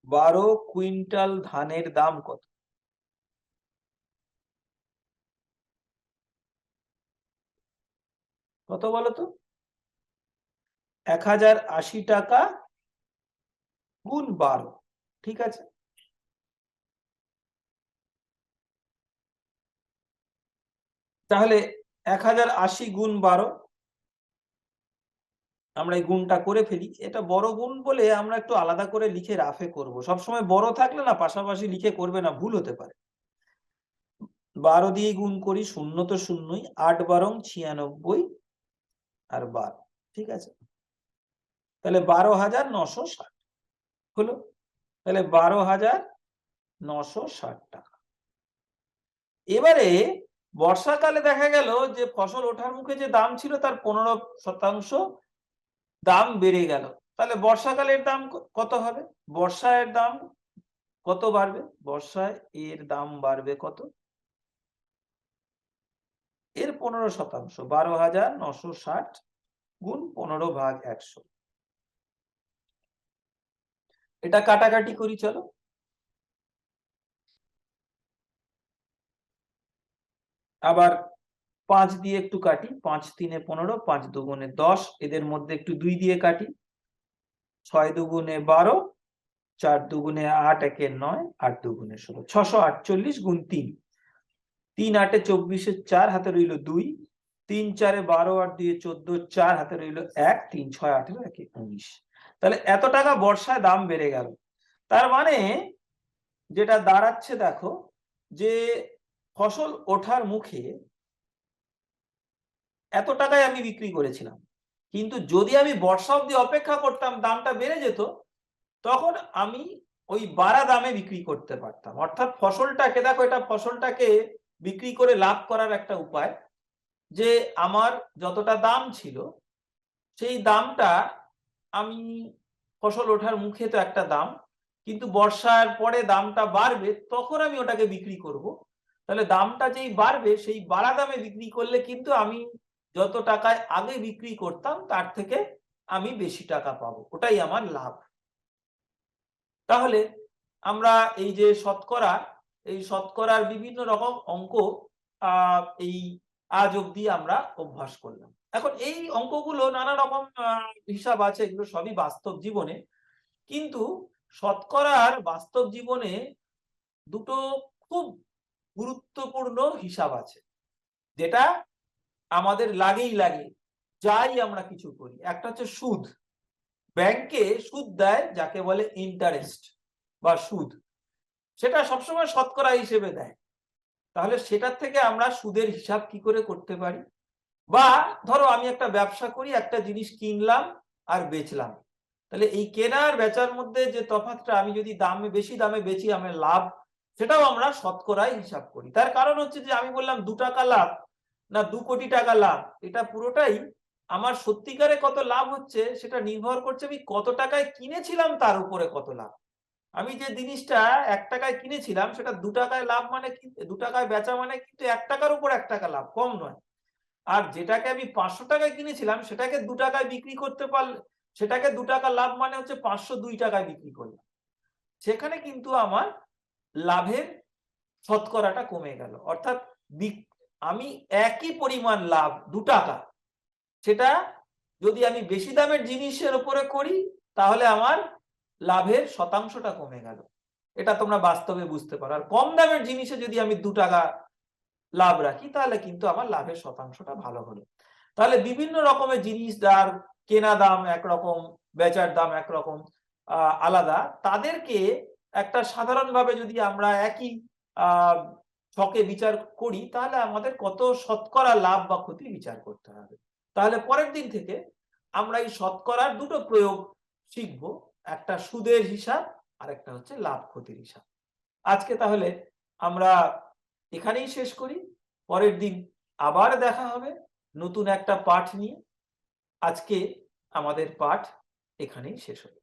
12 কুইন্টাল ধানের দাম কত? কত বলো তো? 1080 টাকা গুণ 12, ঠিক আছে? তাহলে 1080 গুণ 12, আমরা এই গুণটা করে ফেলি। এটা বড় গুণ বলে আমরা একটু আলাদা করে লিখে রাফে করব, সবসময় বড় থাকলে না পাশাপাশি লিখে করবে না, ভুল হতে পারে। 12 দিয়ে গুণ করি, 0 তো 0ই, 8 12 96 আর 12, ঠিক আছে? তাহলে 12,960 হলো, তাহলে 12,960 টাকা। এবারে বর্ষাকালে দেখা গেল যে ফসল ওঠার মুখে যে দাম ছিল তার 15% দাম বেড়ে গেল, তাহলে বর্ষাকালের দাম কত হবে? বর্ষায় দাম কত বাড়বে? বর্ষায় এর দাম বাড়বে কত? এর 15%, 12,960 গুণ 15/100। এটা কাটাকাটি করি, চলো। আবার 5 দিয়ে একটু কাটি, 5 3 15, 5 2 10, এদের মধ্যে একটু 2 দিয়ে কাটি, 6 2 12, 4 2 8, 1 9, 8 2 16, 648 গুণ 3, 3 8 24, 4 হাতে রইল 2, 3 4 12, 8 2 14, 4 হাতে রইল 1, 3 6 8 1 19। তাহলে এত টাকা বর্ষায় দাম বেড়ে গেল। তার মানে যেটা দাঁড়াচ্ছে দেখো, যে ফসল ওঠার মুখে এত টাকায় আমি বিক্রি করেছিলাম, কিন্তু যদি আমি বর্ষা অবধি অপেক্ষা করতাম দামটা বেড়ে যেত, তখন আমি ওই বাড়া দামে বিক্রি করতে পারতাম। অর্থাৎ ফসলটাকে দেখো, এটা ফসলটাকে বিক্রি করে লাভ করার একটা উপায়, যে আমার যতটা দাম ছিল সেই দামটা আমি, ফসল ওঠার মুখে তো একটা দাম, কিন্তু বর্ষার পরে দামটা বাড়বে, তখন আমি ওটাকে বিক্রি করব। তাহলে দামটা যেই বাড়বে সেই বাড়া দামে বিক্রি করলে কিন্তু আমি যত টাকায় আগে বিক্রি করতাম তার থেকে আমি বেশি টাকা পাবো, ওটাই আমার লাভ। তাহলে আমরা এই যে শতকরা, এই শতকরার বিভিন্ন রকম অঙ্ক এই আজ অব্দি আমরা অভ্যাস করলাম। এখন এই অঙ্কগুলো নানা রকম হিসাব আছে, এগুলো সবই বাস্তব জীবনে, কিন্তু শতকরার বাস্তব জীবনে দুটো খুব গুরুত্বপূর্ণ হিসাব আছে যেটা আমাদের লাগেই লাগে যাই আমরা কিছু করি। একটা হচ্ছে সুদ। ব্যাংকে সুদ দেয় যাকে বলে ইন্টারেস্ট বা সুদ, সেটা সবসময় শতকরা হিসেবে দেয়। তাহলে সেটার থেকে আমরা সুদের হিসাব কি করে করতে পারি? বা ধরো আমি একটা ব্যবসা করি, একটা জিনিস কিনলাম আর বেচলাম, তাহলে এই কেনা আর বেচার মধ্যে যে তফাৎটা, আমি যদি দামে বেশি দামে বেচি আমার লাভ, সেটাও আমরা শতকরায় হিসাব করি। তার কারণ হচ্ছে যে আমি বললাম 2 টাকা লাভ না 2 কোটি টাকা লাভ, এটা পুরোটাই আমার সত্যিকারে কত লাভ হচ্ছে সেটা নির্ভর করছে আমি কত টাকায় কিনেছিলাম তার উপরে কত লাভ। আমি যে জিনিসটা 1 টাকায় কিনেছিলাম সেটা 2 টাকায় লাভ, মানে 2 টাকায় বেচা মানে কিন্তু 1 টাকার উপর 1 টাকা লাভ, কম নয়। আর যেটাকে আমি 500 টাকায় কিনেছিলাম সেটাকে 2 টাকায় বিক্রি করতে পারলে সেটাকে 2 টাকা লাভ মানে হচ্ছে 502 টাকায় বিক্রি করলাম। সেখানে কিন্তু আমার লাভের শতকরাটা কমে গেল। অর্থাৎ আমি একই পরিমাণ লাভ 2 টাকা, সেটা যদি আমি বেশি দামের জিনিসের উপরে করি তাহলে আমার লাভের শতাংশটা কমে গেল। এটা তোমরা বাস্তবে বুঝতে পারো। আর কম দামের জিনিসে যদি আমি 2 টাকা লাভ রাখি তাহলে কিন্তু আমার লাভের শতাংশটা ভালো হলো। তাহলে বিভিন্ন রকমের জিনিস যার কেনা দাম একরকম, বেচার দাম একরকম আলাদা, তাদেরকে একটা সাধারণভাবে যদি আমরা একই ছকে বিচার করি তাহলে আমাদের কত শতকরা লাভ বা ক্ষতি বিচার করতে হবে। তাহলে পরের দিন থেকে আমরা এই শতকরার দুটো প্রয়োগ শিখব, একটা সুদের হিসাব আর একটা হচ্ছে লাভ ক্ষতির হিসাব। আজকে তাহলে আমরা এখানেই শেষ করি, পরের দিন আবার দেখা হবে নতুন একটা পাঠ নিয়ে। আজকে আমাদের পাঠ এখানেই শেষ হলো।